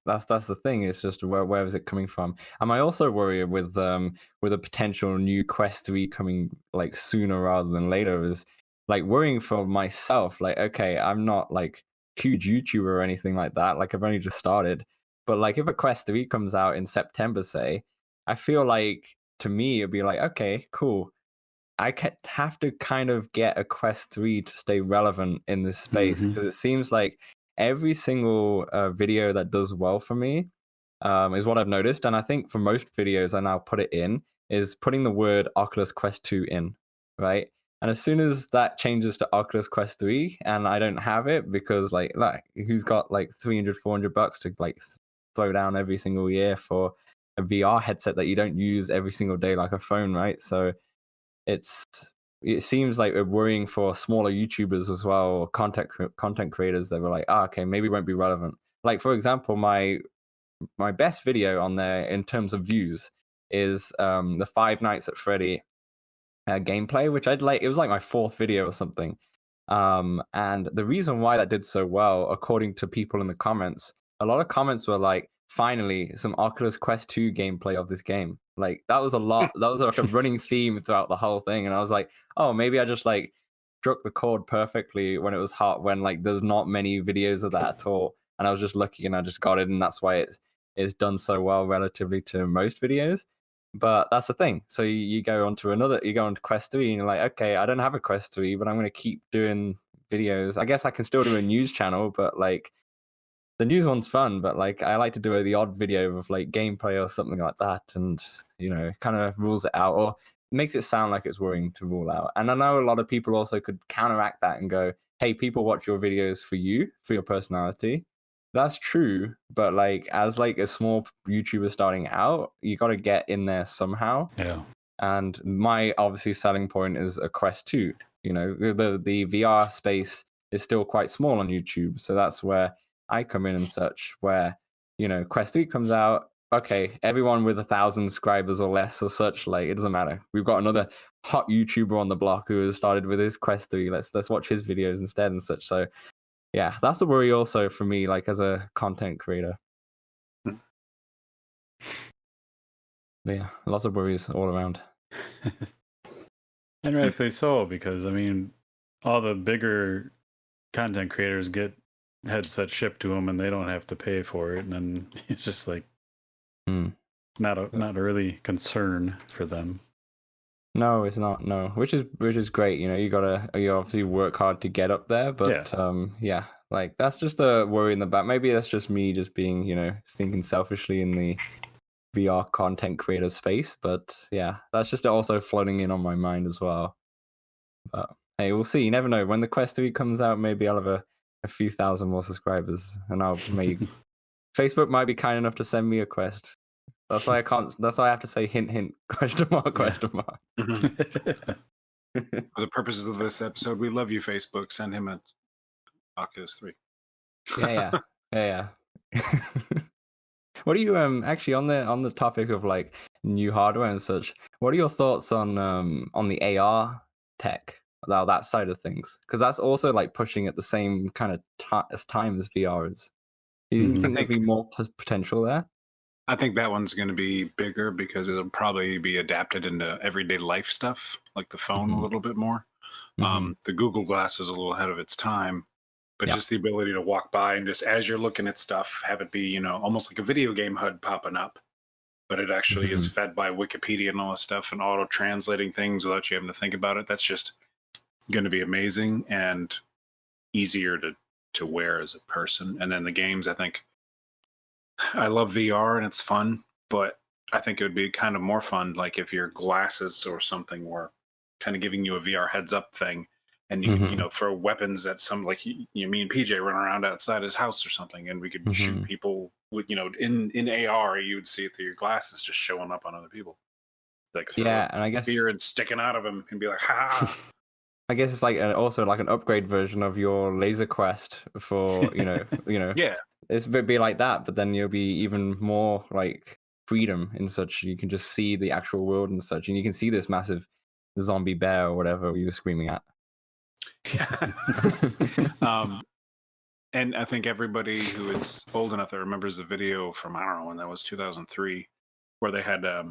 that's the thing. It's just where is it coming from? And I also worry with a potential new Quest 3 coming like sooner rather than later, is like worrying for myself. Like, okay, I'm not like huge YouTuber or anything like that. Like, I've only just started. But like, if a Quest 3 comes out in September, say, I feel like, to me, it'd be like, okay, cool. I have to kind of get a Quest 3 to stay relevant in this space, because it seems like every single video that does well for me is what I've noticed. And I think for most videos I now put it in is putting the word Oculus Quest 2 in, right? And as soon as that changes to Oculus Quest 3 and I don't have it because like who's got like 300, $400 to like throw down every single year for a VR headset that you don't use every single day like a phone, right? So it seems like we're worrying for smaller YouTubers as well, or content creators that were like, okay, maybe it won't be relevant. Like for example, my best video on there in terms of views is the Five Nights at Freddy gameplay, which I'd like. It was like my fourth video or something. And the reason why that did so well, according to people in the comments, a lot of comments were like, finally, some Oculus Quest 2 gameplay of this game. Like that was a lot. That was like a running theme throughout the whole thing. And I was like, oh, maybe I just like struck the chord perfectly when it was hot, when like there's not many videos of that at all. And I was just lucky and I just got it. And that's why it's done so well relatively to most videos. But that's the thing. So you go on to Quest 3 and you're like, okay, I don't have a Quest 3, but I'm going to keep doing videos. I guess I can still do a news channel, but like the news one's fun, but like I like to do the odd video of like gameplay or something like that. And, you know, kind of rules it out or makes it sound like it's worrying to rule out. And I know a lot of people also could counteract that and go, hey, people watch your videos for you, for your personality. That's true, but like as like a small YouTuber starting out, you got to get in there somehow. Yeah. And my obviously selling point is a Quest 2. You know, the VR space is still quite small on YouTube, so that's where I come in and such. Where you know Quest 3 comes out, okay, everyone with 1,000 subscribers or less or such, like it doesn't matter. We've got another hot YouTuber on the block who has started with his Quest 3. Let's watch his videos instead and such. So. Yeah, that's a worry also for me, like as a content creator. But yeah, lots of worries all around. And rightfully so, because I mean, all the bigger content creators get headsets shipped to them, and they don't have to pay for it, and then it's just like not a really concern for them. No, it's not. No, which is great. You know, you obviously work hard to get up there, but yeah, like that's just a worry in the back. Maybe that's just me, just being, you know, thinking selfishly in the VR content creator space. But yeah, that's just also floating in on my mind as well. But hey, we'll see. You never know. When the Quest 3 comes out, maybe I'll have a few thousand more subscribers, and Facebook might be kind enough to send me a Quest. That's why I can't. That's why I have to say hint, hint, question mark, question mark. For the purposes of this episode, we love you, Facebook. Send him a Oculus 3. Yeah. What are you actually on the topic of like new hardware and such? What are your thoughts on the AR tech, that side of things? Because that's also like pushing at the same kind of time as VR is. Do you think there'd be more potential there? I think that one's going to be bigger because it'll probably be adapted into everyday life stuff, like the phone a little bit more. The Google Glass is a little ahead of its time, but just the ability to walk by and just as you're looking at stuff, have it be, you know, almost like a video game HUD popping up, but it actually is fed by Wikipedia and all this stuff and auto translating things without you having to think about it. That's just going to be amazing and easier to wear as a person. And then the games, I think, I love VR and it's fun, but I think it would be kind of more fun, like if your glasses or something were kind of giving you a VR heads up thing, and you could, you know, throw weapons at some, like me and PJ run around outside his house or something, and we could shoot people with, you know, in AR, you would see it through your glasses just showing up on other people, like throw and I guess spear and sticking out of them and be like, ha. I guess it's like also like an upgrade version of your Laser Quest for Yeah. It's be like that, but then you'll be even more like freedom in such you can just see the actual world and such, and you can see this massive zombie bear or whatever you were screaming at. And I think everybody who is old enough that remembers the video from, I don't know when that was, 2003, where they had a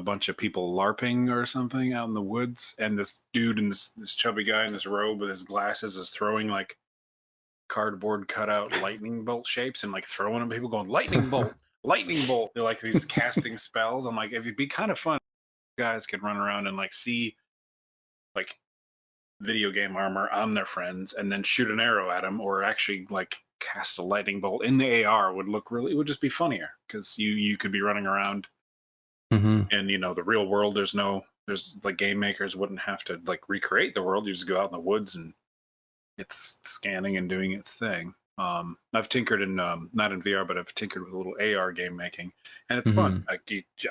bunch of people LARPing or something out in the woods, and this dude and this chubby guy in this robe with his glasses is throwing like cardboard cutout lightning bolt shapes and like throwing them at people, going lightning bolt, lightning bolt. They're like these casting spells. I'm like, it'd be kind of fun. Guys could run around and like see like video game armor on their friends and then shoot an arrow at them, or actually like cast a lightning bolt in the AR. It would just be funnier because you could be running around and, you know, the real world, there's no there's like game makers wouldn't have to like recreate the world. You just go out in the woods and it's scanning and doing its thing. I've tinkered in not in VR, but I've tinkered with a little AR game making, and it's fun. I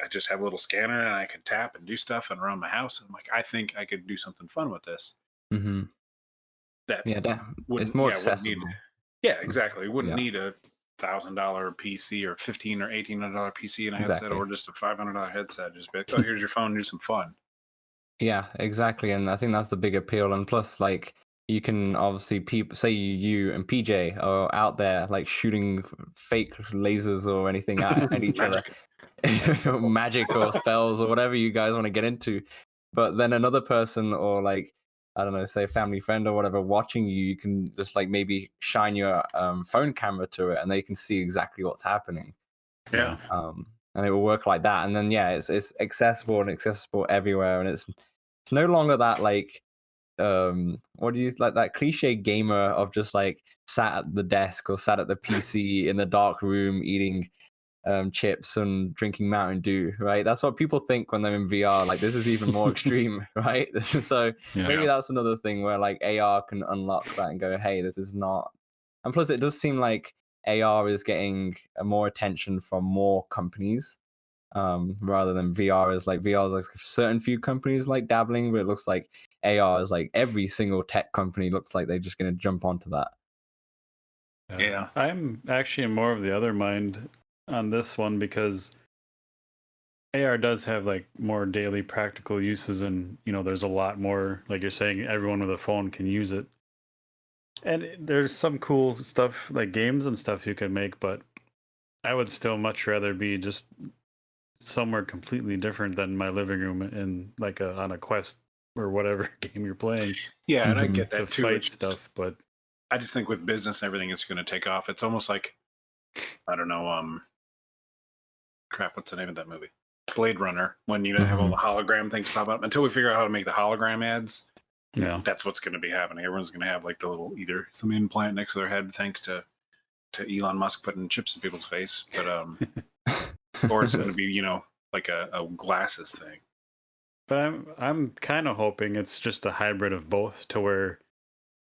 just have a little scanner and I can tap and do stuff and around my house. And I'm like, I think I could do something fun with this. That Yeah, wouldn't, it's more yeah, wouldn't need, accessible. yeah, exactly. Wouldn't Yeah. need a $1,000 PC or $1,500 or $1,800 PC and a headset, Exactly. or just a $500 headset. Just be like, oh, here's your phone, do some fun. Yeah, exactly. And I think that's the big appeal. And plus, like, you can obviously people say you and PJ are out there like shooting fake lasers or anything at each other, Magic. magic or spells or whatever you guys want to get into. But then another person or like I don't know, say a family friend or whatever watching you, you can just like maybe shine your phone camera to it, and they can see exactly what's happening. Yeah. And it will work like that. And then yeah, it's accessible and accessible everywhere, and it's no longer that like what do you like that cliche gamer of just like sat at the desk or sat at the PC in the dark room eating chips and drinking Mountain Dew, right? That's what people think when they're in VR. Like this is even more extreme, right? So maybe that's another thing where like AR can unlock that and go, hey, this is not. And plus, it does seem like AR is getting more attention from more companies rather than VR is like certain few companies like dabbling, but it looks like AR is like every single tech company looks like they're just going to jump onto that. Yeah. I'm actually more of the other mind on this one because AR does have like more daily practical uses, and there's a lot more, like you're saying, everyone with a phone can use it. And there's some cool stuff like games and stuff you can make, but I would still much rather be just somewhere completely different than my living room and like on a quest or whatever game you're playing. Yeah, and I get to that too. Fight stuff, but I just think with business and everything, it's going to take off. It's almost like, I don't know, crap, what's the name of that movie? Blade Runner, when you have all the hologram things pop up. Until we figure out how to make the hologram ads, that's what's going to be happening. Everyone's going to have like the little, either some implant next to their head thanks to Elon Musk putting chips in people's face, but or it's going to be, like a glasses thing. But I'm kind of hoping it's just a hybrid of both, to where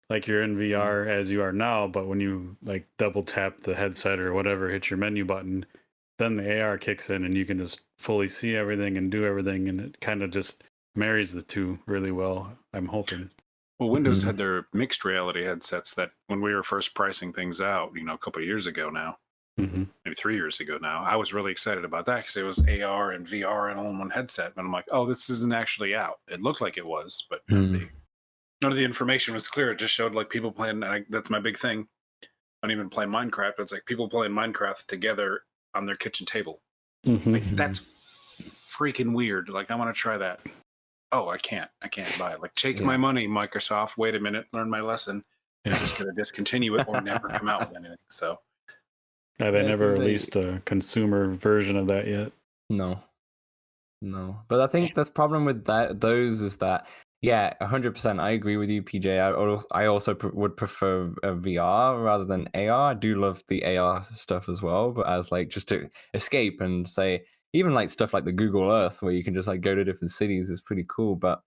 like you're in VR as you are now, but when you like double tap the headset or whatever, hit your menu button, then the AR kicks in and you can just fully see everything and do everything, and it kind of just marries the two really well, I'm hoping. Well, Windows had their mixed reality headsets that when we were first pricing things out, a couple of years ago now, maybe 3 years ago now, I was really excited about that because it was AR and VR and all in one headset. And I'm like, oh, this isn't actually out. It looked like it was, but none of the information was clear. It just showed like people playing. That's my big thing. I don't even play Minecraft, but it's like people playing Minecraft together on their kitchen table. Like, that's freaking weird. Like, I want to try that. Oh, I can't buy it. Like, take my money, Microsoft. Wait a minute, learn my lesson. I'm just going to discontinue it or never come out with anything. So, they never released a consumer version of that yet. No. But I think the problem with those is that, yeah, 100%. I agree with you, PJ. I also would prefer a VR rather than AR. I do love the AR stuff as well, but as like just to escape and say, even like stuff like the Google Earth where you can just like go to different cities is pretty cool. But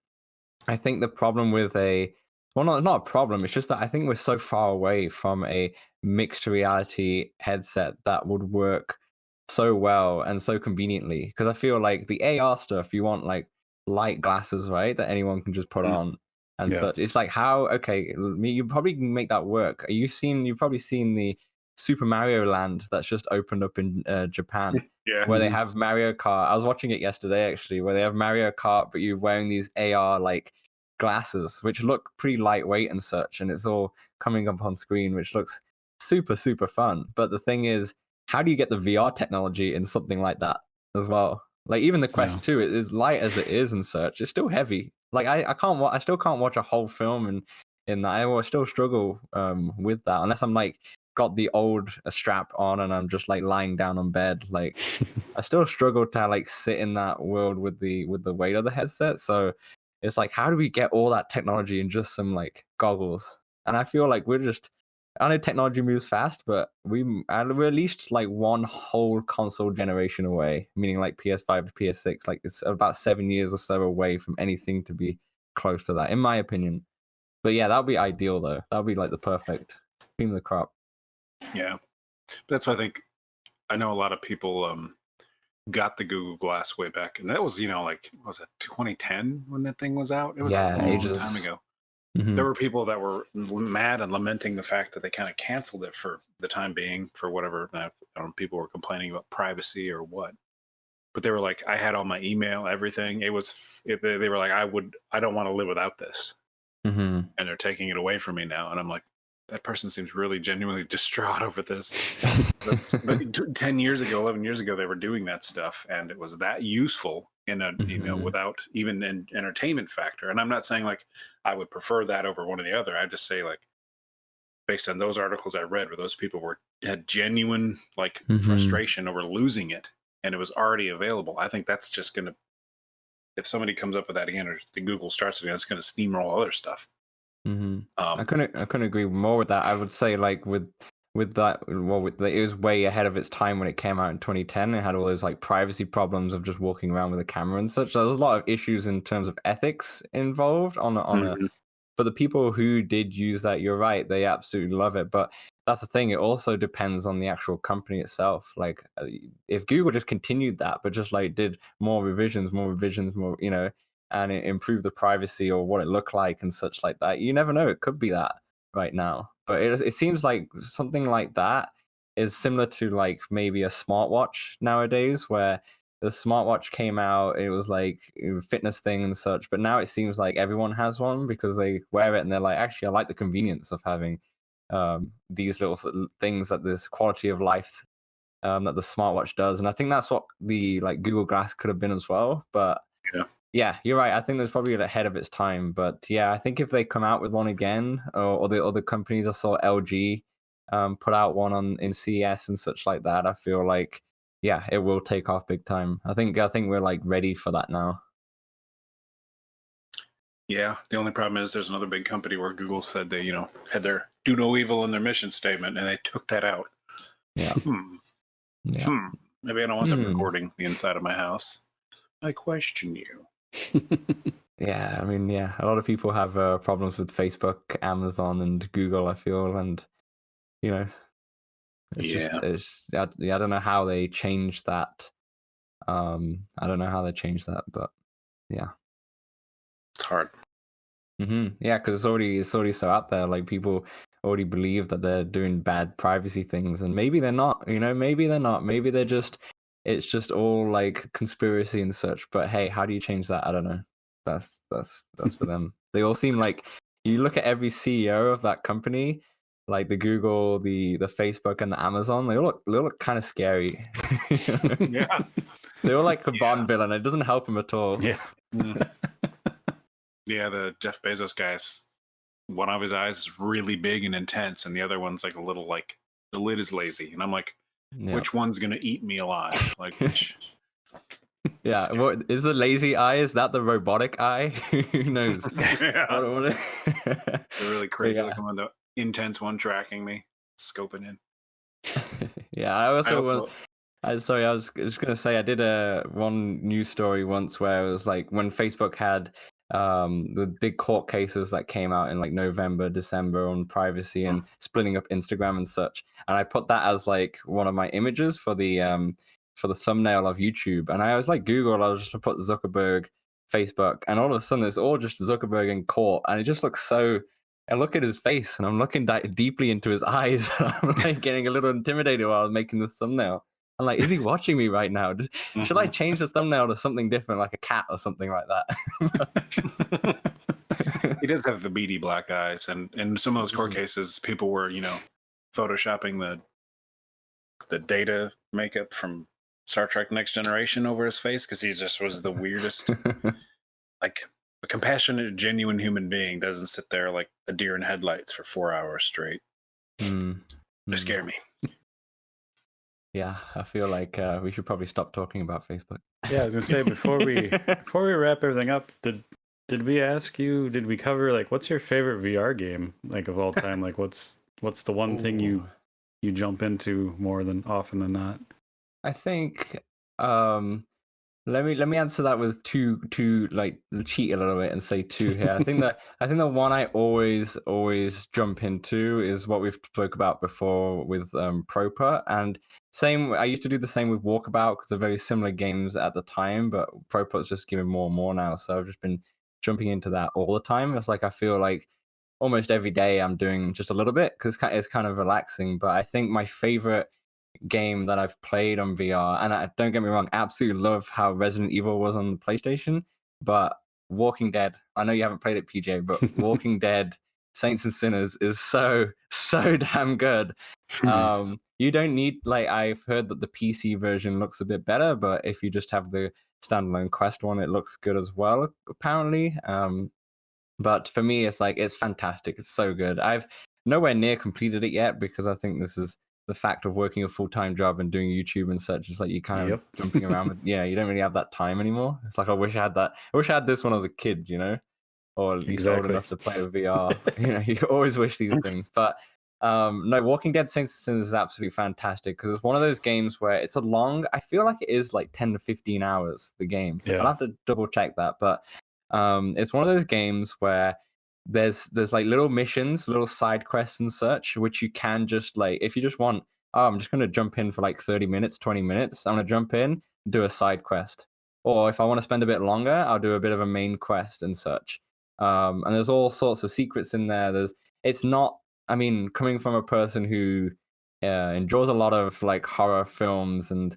I think the problem with not a problem. It's just that I think we're so far away from a mixed reality headset that would work so well and so conveniently. Because I feel like the AR stuff, you want like light glasses, right? That anyone can just put on and such. It's like you probably can make that work. You've probably seen the Super Mario Land that's just opened up in Japan. Where they have Mario Kart. I was watching it yesterday actually, where they have Mario Kart, but you're wearing these AR like glasses, which look pretty lightweight and such, and it's all coming up on screen, which looks super, super fun. But the thing is, how do you get the VR technology in something like that as well? Like even the Quest 2, it is light as it is and such, it's still heavy. Like I still can't watch a whole film in that. I will still struggle with that unless I'm like got the old strap on and I'm just like lying down on bed. Like I still struggle to like sit in that world with the weight of the headset. So it's like, how do we get all that technology in just some like goggles? And I feel like we're just I know technology moves fast, but we're at least like one whole console generation away, meaning like PS5 to PS6. Like it's about 7 years or so away from anything to be close to that, in my opinion. But yeah, that would be ideal though. That would be like the perfect cream of the crop. Yeah, that's why I think I know a lot of people got the Google Glass way back, and that was like what was it 2010 when that thing was out? It was a long ages. time ago. Mhm. There were people that were mad and lamenting the fact that they kind of canceled it for the time being for whatever. I don't know, people were complaining about privacy or what, but they were like, I had all my email, everything. They were like, I don't want to live without this, Mhm. and they're taking it away from me now. And I'm like, that person seems really genuinely distraught over this. But 10 years ago, 11 years ago, they were doing that stuff, and it was that useful in a Mhm. without even an entertainment factor. And I'm not saying like I would prefer that over one or the other. I just say like based on those articles I read where those people had genuine like Mhm. frustration over losing it, and it was already available. I think that's just gonna, if somebody comes up with that again, or the Google starts again, it's gonna steamroll other stuff. Mm-hmm. I couldn't agree more with that. I would say like with that, well, it was way ahead of its time when it came out in 2010. It had all those like privacy problems of just walking around with a camera and such. So there's a lot of issues in terms of ethics involved on a. But the people who did use that, you're right, they absolutely love it. But that's the thing; it also depends on the actual company itself. Like if Google just continued that, but just like did more revisions, more, and it improved the privacy or what it looked like and such like that. You never know; it could be that right now. But it seems like something like that is similar to like maybe a smartwatch nowadays, where the smartwatch came out, it was like a fitness thing and such. But now it seems like everyone has one because they wear it and they're like, actually, I like the convenience of having these little things that this quality of life that the smartwatch does. And I think that's what the like Google Glass could have been as well. But yeah, you're right. I think there's probably ahead of its time. But yeah, I think if they come out with one again, or the other companies, I saw LG put out one in CES and such like that. I feel like yeah, it will take off big time. I think we're like ready for that now. Yeah, the only problem is there's another big company where Google said they, had their do no evil in their mission statement, and they took that out. Yeah. Yeah. Maybe I don't want them recording the inside of my house. I question you. Yeah, I mean, yeah, a lot of people have problems with Facebook, Amazon, and Google, I feel, and I don't know how they changed that. I don't know how they changed that, but yeah, it's hard. Yeah, because it's already so out there. Like people already believe that they're doing bad privacy things, and maybe they're not. Maybe they're not. Maybe they're just. It's just all like conspiracy and such. But hey, how do you change that? I don't know. That's for them. They all seem like you look at every CEO of that company, like the Google, the Facebook, and the Amazon. They all look kind of scary. Yeah, they all like the Bond villain. It doesn't help them at all. Yeah. Yeah, the Jeff Bezos guys, one of his eyes is really big and intense, and the other one's like a little like the lid is lazy. And I'm like, which one's gonna eat me alive? Like which? Yeah, what is the lazy eye? Is that the robotic eye? Who knows? The really crazy looking one, the intense one tracking me, scoping in. Yeah, I also sorry, I was just gonna say I did one news story once where it was like when Facebook had the big court cases that came out in like November, December on privacy and splitting up Instagram and such, and I put that as like one of my images for the thumbnail of YouTube, and I was like Google, I was just to put Zuckerberg, Facebook, and all of a sudden it's all just Zuckerberg in court, and it just looks so. I look at his face, and I'm looking deeply into his eyes. And I'm like getting a little intimidated while I was making this thumbnail. I'm like, is he watching me right now? Should I change the thumbnail to something different, like a cat or something like that? He does have the beady black eyes, and in some of those court cases, people were, photoshopping the data makeup from Star Trek Next Generation over his face because he just was the weirdest. Like a compassionate, genuine human being doesn't sit there like a deer in headlights for 4 hours straight. They scare me. Yeah, I feel like we should probably stop talking about Facebook. Yeah, I was gonna say before we wrap everything up, did we ask you? Did we cover like what's your favorite VR game like of all time? Like what's What's the one thing Ooh. you jump into more than often than not? I think let me answer that with two like cheat a little bit and say two here. I think the one I always jump into is what we've spoke about before with Proper, and same. I used to do the same with Walkabout because they're very similar games at the time, but Proper's just giving more and more now. So I've just been jumping into that all the time. It's like I feel like almost every day I'm doing just a little bit because it's kind of relaxing. But I think my favorite game that I've played on VR, and don't get me wrong, absolutely love how Resident Evil was on the PlayStation, but Walking Dead, I know you haven't played it, PJ, but Walking Dead Saints and Sinners is so damn good. Nice. You don't need, like, I've heard that the PC version looks a bit better, but if you just have the standalone Quest one, it looks good as well, apparently. But for me, it's like it's fantastic. It's so good. I've nowhere near completed it yet because I think this is the fact of working a full-time job and doing YouTube and such. It's like you kind of Yep. jumping around with, you don't really have that time anymore. It's like I wish I had that. I wish I had this when I was a kid, or at least old Exactly. enough to play with VR. You always wish these things. But no, Walking Dead Saints and Sinners is absolutely fantastic because it's one of those games where it's I feel like it is like 10 to 15 hours, the game. Yeah. I'll have to double check that, but it's one of those games where there's like little missions, little side quests and such, which you can just like if you just want, oh, I'm just gonna jump in for like 30 minutes, 20 minutes. I'm gonna jump in, do a side quest. Or if I want to spend a bit longer, I'll do a bit of a main quest and such. And there's all sorts of secrets in there. It's not, I mean, coming from a person who enjoys a lot of like horror films and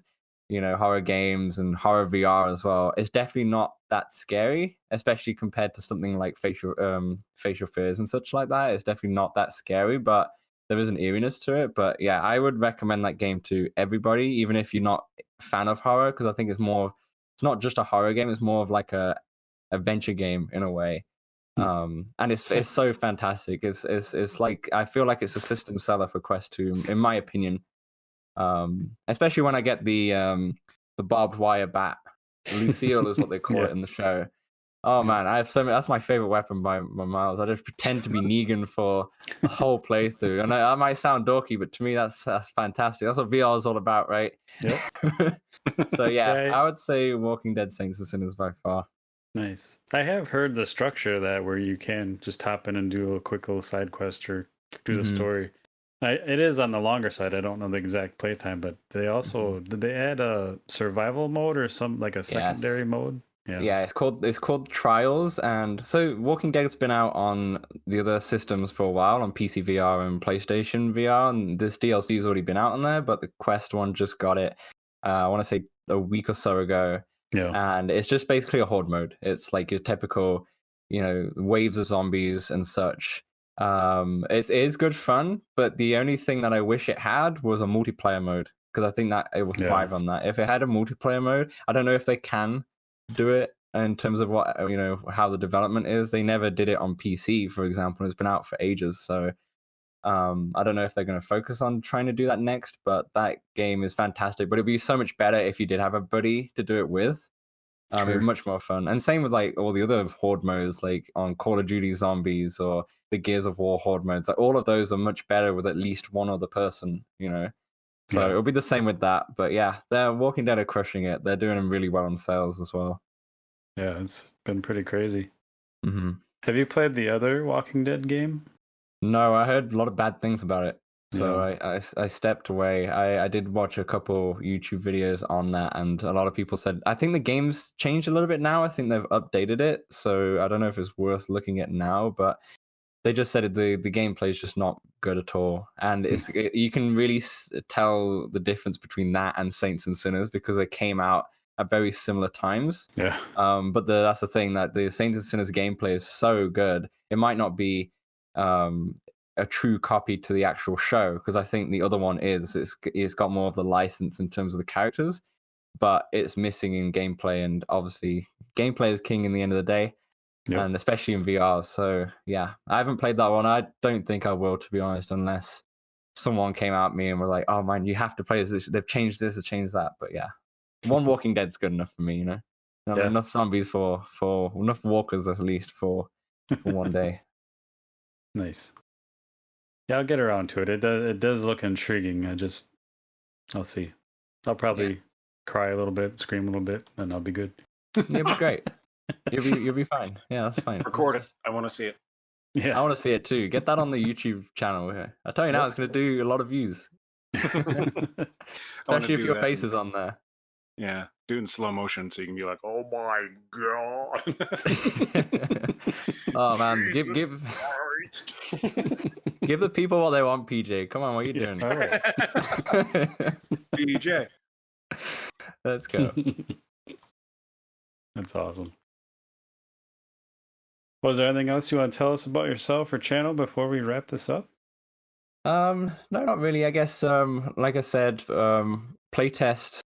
horror games and horror VR as well. It's definitely not that scary, especially compared to something like facial fears and such like that. It's definitely not that scary, but there is an eeriness to it. But yeah, I would recommend that game to everybody, even if you're not a fan of horror, because I think it's not just a horror game, it's more of like a adventure game in a way. And it's so fantastic. It's like I feel like it's a system seller for Quest 2, in my opinion. Especially when I get the barbed wire bat. Lucille is what they call Yeah. it in the show. Oh man, I have so many. That's my favorite weapon by miles. I just pretend to be Negan for the whole playthrough, and I might sound dorky, but to me that's fantastic. That's what VR is all about, right? Yep. So yeah, Yeah, I would say Walking Dead Saints and Sinners by far. nice. I have heard the structure of that where you can just hop in and do a quick little side quest or do the story. It is on the longer side. I don't know the exact playtime, but they also did they add a survival mode or some like a secondary mode? Yeah, it's called Trials, and so Walking Dead's been out on the other systems for a while on PC VR and PlayStation VR, and this DLC's already been out on there, but the Quest one just got it. I want to say a week or so ago, Yeah. and it's just basically a horde mode. It's like your typical, waves of zombies and such. It is good fun, but the only thing that I wish it had was a multiplayer mode because I think that it would thrive on that. If it had a multiplayer mode, I don't know if they can do it in terms of what how the development is. They never did it on PC, for example. It's been out for ages, so I don't know if they're going to focus on trying to do that next. But that game is fantastic. But it'd be so much better if you did have a buddy to do it with. It'd be much more fun. And same with like all the other horde modes, like on Call of Duty Zombies or the Gears of War horde modes. Like all of those are much better with at least one other person. So it'll be the same with that. But yeah, they're Walking Dead are crushing it. They're doing them really well on sales as well. Yeah, it's been pretty crazy. Mm-hmm. Have you played the other Walking Dead game? No, I heard a lot of bad things about it. So I stepped away. I did watch a couple YouTube videos on that, and a lot of people said, I think the game's changed a little bit now. I think they've updated it. So I don't know if it's worth looking at now, but they just said the gameplay is just not good at all, and you can really tell the difference between that and Saints and Sinners because they came out at very similar times. Yeah. But that's the thing, that the Saints and Sinners gameplay is so good. It might not be a true copy to the actual show because I think the other one it's got more of the license in terms of the characters, but it's missing in gameplay, and obviously gameplay is king in the end of the day. Yep. And especially in VR. So yeah, I haven't played that one. I don't think I will, to be honest, unless someone came at me and were like, "Oh man, you have to play this. They've changed this or changed that." But yeah, one Walking Dead's good enough for me. Enough zombies for enough walkers at least for one day. Nice. Yeah, I'll get around to it. It does look intriguing. I'll see. I'll probably cry a little bit, scream a little bit, and I'll be good. You'll be great. You'll be fine. Yeah, that's fine. Record it. I want to see it. Yeah. I want to see it too. Get that on the YouTube channel. I tell you now, it's going to do a lot of views. Especially if your face is on there. Yeah, do it in slow motion so you can be like, "Oh my god!" Oh man, give the people what they want, PJ. Come on, what are you doing? All right. PJ. Let's go. That's awesome. Was there anything else you want to tell us about yourself or channel before we wrap this up? No, not really. I guess, like I said, Playtest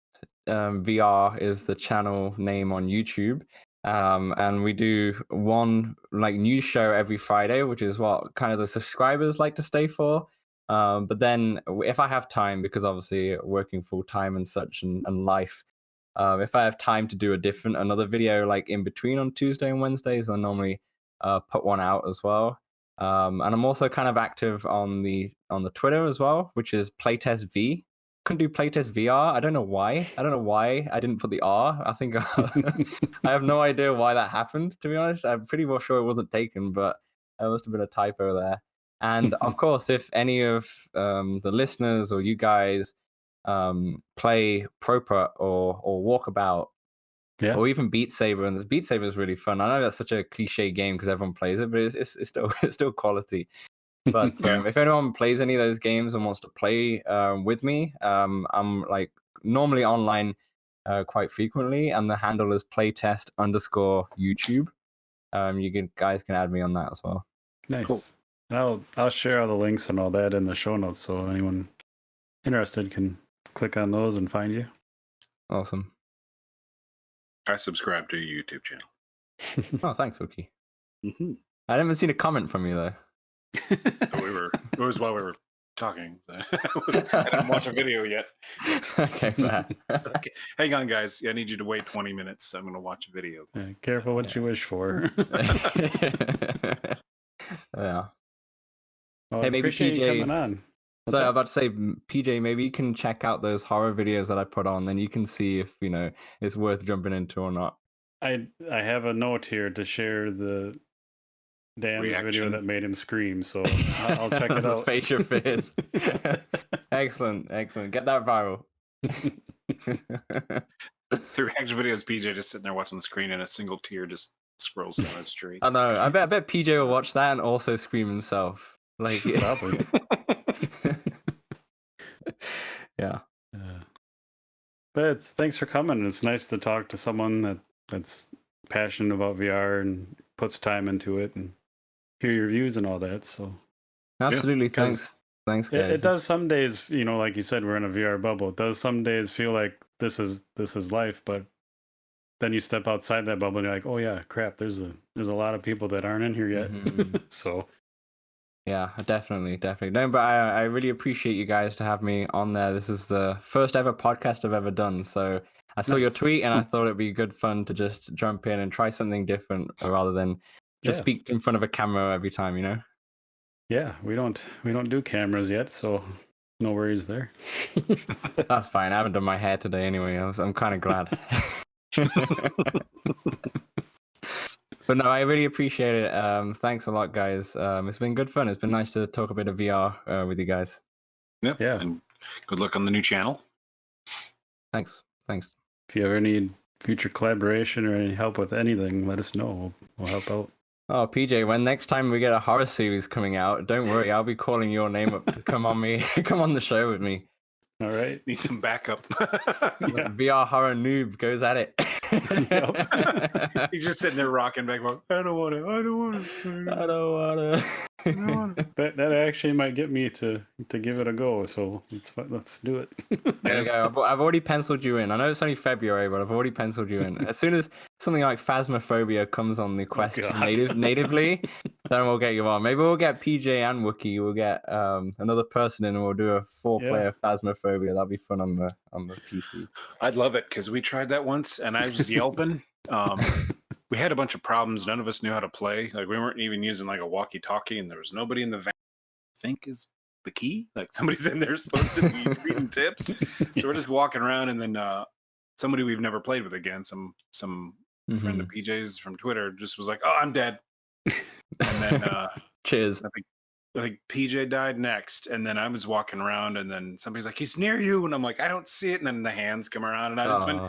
VR is the channel name on YouTube. And we do one like news show every Friday, which is what kind of the subscribers like to stay for. But then if I have time, because obviously working full time and such and life, if I have time to do another video like in between on Tuesday and Wednesdays, I normally put one out as well. And I'm also kind of active on the Twitter as well, which is Playtest V. Couldn't do Playtest VR. I don't know why. I didn't put the R. I think I have no idea why that happened, to be honest. I'm pretty well sure it wasn't taken, but there must have been a typo there. And of course, if any of the listeners or you guys play Proper or Walkabout, or even Beat Saber, and this Beat Saber is really fun. I know that's such a cliche game because everyone plays it, but it's still quality. But if anyone plays any of those games and wants to play with me, I'm like normally online quite frequently, and the handle is playtest_YouTube. Guys can add me on that as well. Nice. Cool. I'll share all the links and all that in the show notes, so anyone interested can click on those and find you. Awesome. I subscribe to your YouTube channel. Oh, thanks, Wookie. Mm-hmm. I haven't seen a comment from you though. It was while we were talking. I didn't watch a video yet. Okay, fair. Okay. Hang on, guys. I need you to wait 20 minutes. I'm going to watch a video. Yeah, careful what you wish for. Yeah. Well, hey, maybe PJ coming on. So I was about to say, PJ, maybe you can check out those horror videos that I put on, then you can see if it's worth jumping into or not. I have a note here to share the Dan's video that made him scream, so I'll check it out. Face your fears. Excellent. Get that viral. The reaction video is PJ just sitting there watching the screen and a single tear just scrolls down his street. I know. I bet PJ will watch that and also scream himself. Like probably. Yeah. But thanks for coming. It's nice to talk to someone that's passionate about VR and puts time into it and hear your views and all that. So absolutely, thanks guys. It does some days, like you said, we're in a VR bubble. It does some days feel like this is life, but then you step outside that bubble and you're like, oh yeah, crap, there's a lot of people that aren't in here yet. Mm-hmm. So yeah, definitely. No, but I really appreciate you guys to have me on there. This is the first ever podcast I've ever done. So I saw your tweet and I thought it'd be good fun to just jump in and try something different rather than just speak in front of a camera every time, Yeah, we don't do cameras yet, so no worries there. That's fine. I haven't done my hair today anyway. I'm kind of glad. But no, I really appreciate it. Thanks a lot, guys. It's been good fun. It's been nice to talk a bit of VR with you guys. Yep. Yeah. And good luck on the new channel. Thanks. If you ever need future collaboration or any help with anything, let us know. We'll help out. Oh, PJ, when next time we get a horror series coming out, don't worry, I'll be calling your name up to come on the show with me. All right. Need some backup. Yeah. VR horror noob goes at it. He's just sitting there rocking back. I don't want to. That actually might get me to give it a go. So let's do it. There you go. I've already penciled you in. I know it's only February, but I've already penciled you in. As soon as something like Phasmophobia comes on the Quest natively, then we'll get you on. Maybe we'll get PJ and Wookie. We'll get another person in, and we'll do a 4-player Phasmophobia. That'd be fun on the PC. I'd love it because we tried that once, and I was yelping. We had a bunch of problems. None of us knew how to play. Like we weren't even using like a walkie-talkie, and there was nobody in the van. think is the key. Like somebody's in there supposed to be reading tips. So we're just walking around, and then somebody we've never played with again, some friend of PJ's from Twitter, just was like, "Oh, I'm dead." And then Cheers. I think PJ died next, and then I was walking around, and then somebody's like, "He's near you," and I'm like, "I don't see it." And then the hands come around, and I just went,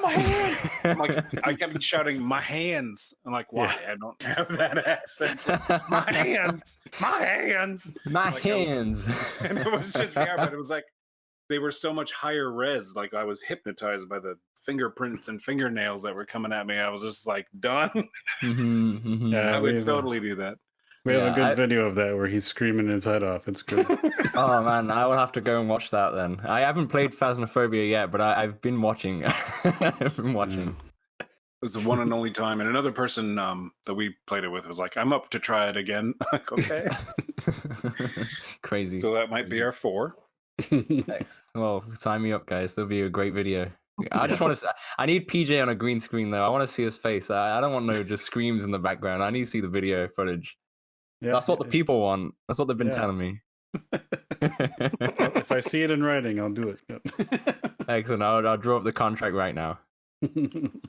my hand! I'm like, I kept shouting, "My hands!" I'm like, "Why? Yeah. I don't have that accent." Like, my hands, my hands, My like, hands. and it was just but it was like they were so much higher res. Like I was hypnotized by the fingerprints and fingernails that were coming at me. I was just like done. Yeah, I would totally do that. We have a Yeah, good video of that where he's screaming his head off. It's good. Oh man, I will have to go and watch that then. I haven't played Phasmophobia yet, but I've been watching. I've been watching. It was the one and only time. And another person that we played it with was like, "I'm up to try it again." Like, okay. Crazy. So that might be our 4. Thanks. Well, sign me up, guys. That'll be a great video. I just want to. I need PJ on a green screen though. I want to see his face. I don't want no just screams in the background. I need to see the video footage. Yeah, That's what the people want. That's what they've been telling me. If I see it in writing, I'll do it. Yep. Excellent. I'll draw up the contract right now. I'm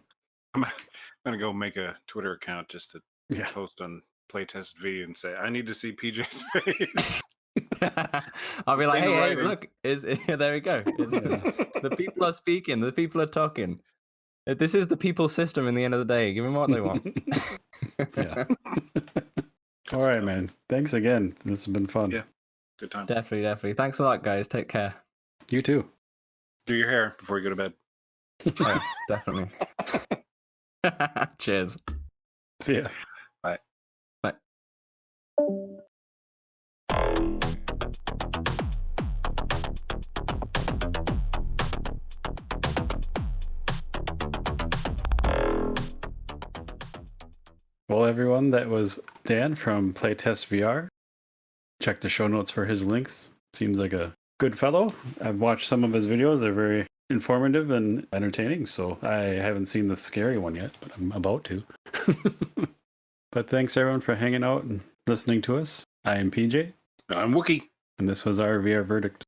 gonna go make a Twitter account just to Yeah. post on Playtest V and say, "I need to see PJ's face." I'll be like, In hey, writing. look, there we go. The people are speaking. The people are talking. This is the people's system. In the end of the day, give them what they want. Yeah. All right, man. Thanks again. This has been fun. Yeah. Good time. Definitely. Thanks a lot, guys. Take care. You too. Do your hair before you go to bed. Yes, definitely. Cheers. See ya. Bye. Bye. Well, everyone, that was Dan from Playtest VR. Check the show notes for his links. Seems like a good fellow. I've watched some of his videos. They're very informative and entertaining. So I haven't seen the scary one yet, but I'm about to. But thanks, everyone, for hanging out and listening to us. I am PJ. I'm Wookie. And this was our VR verdict.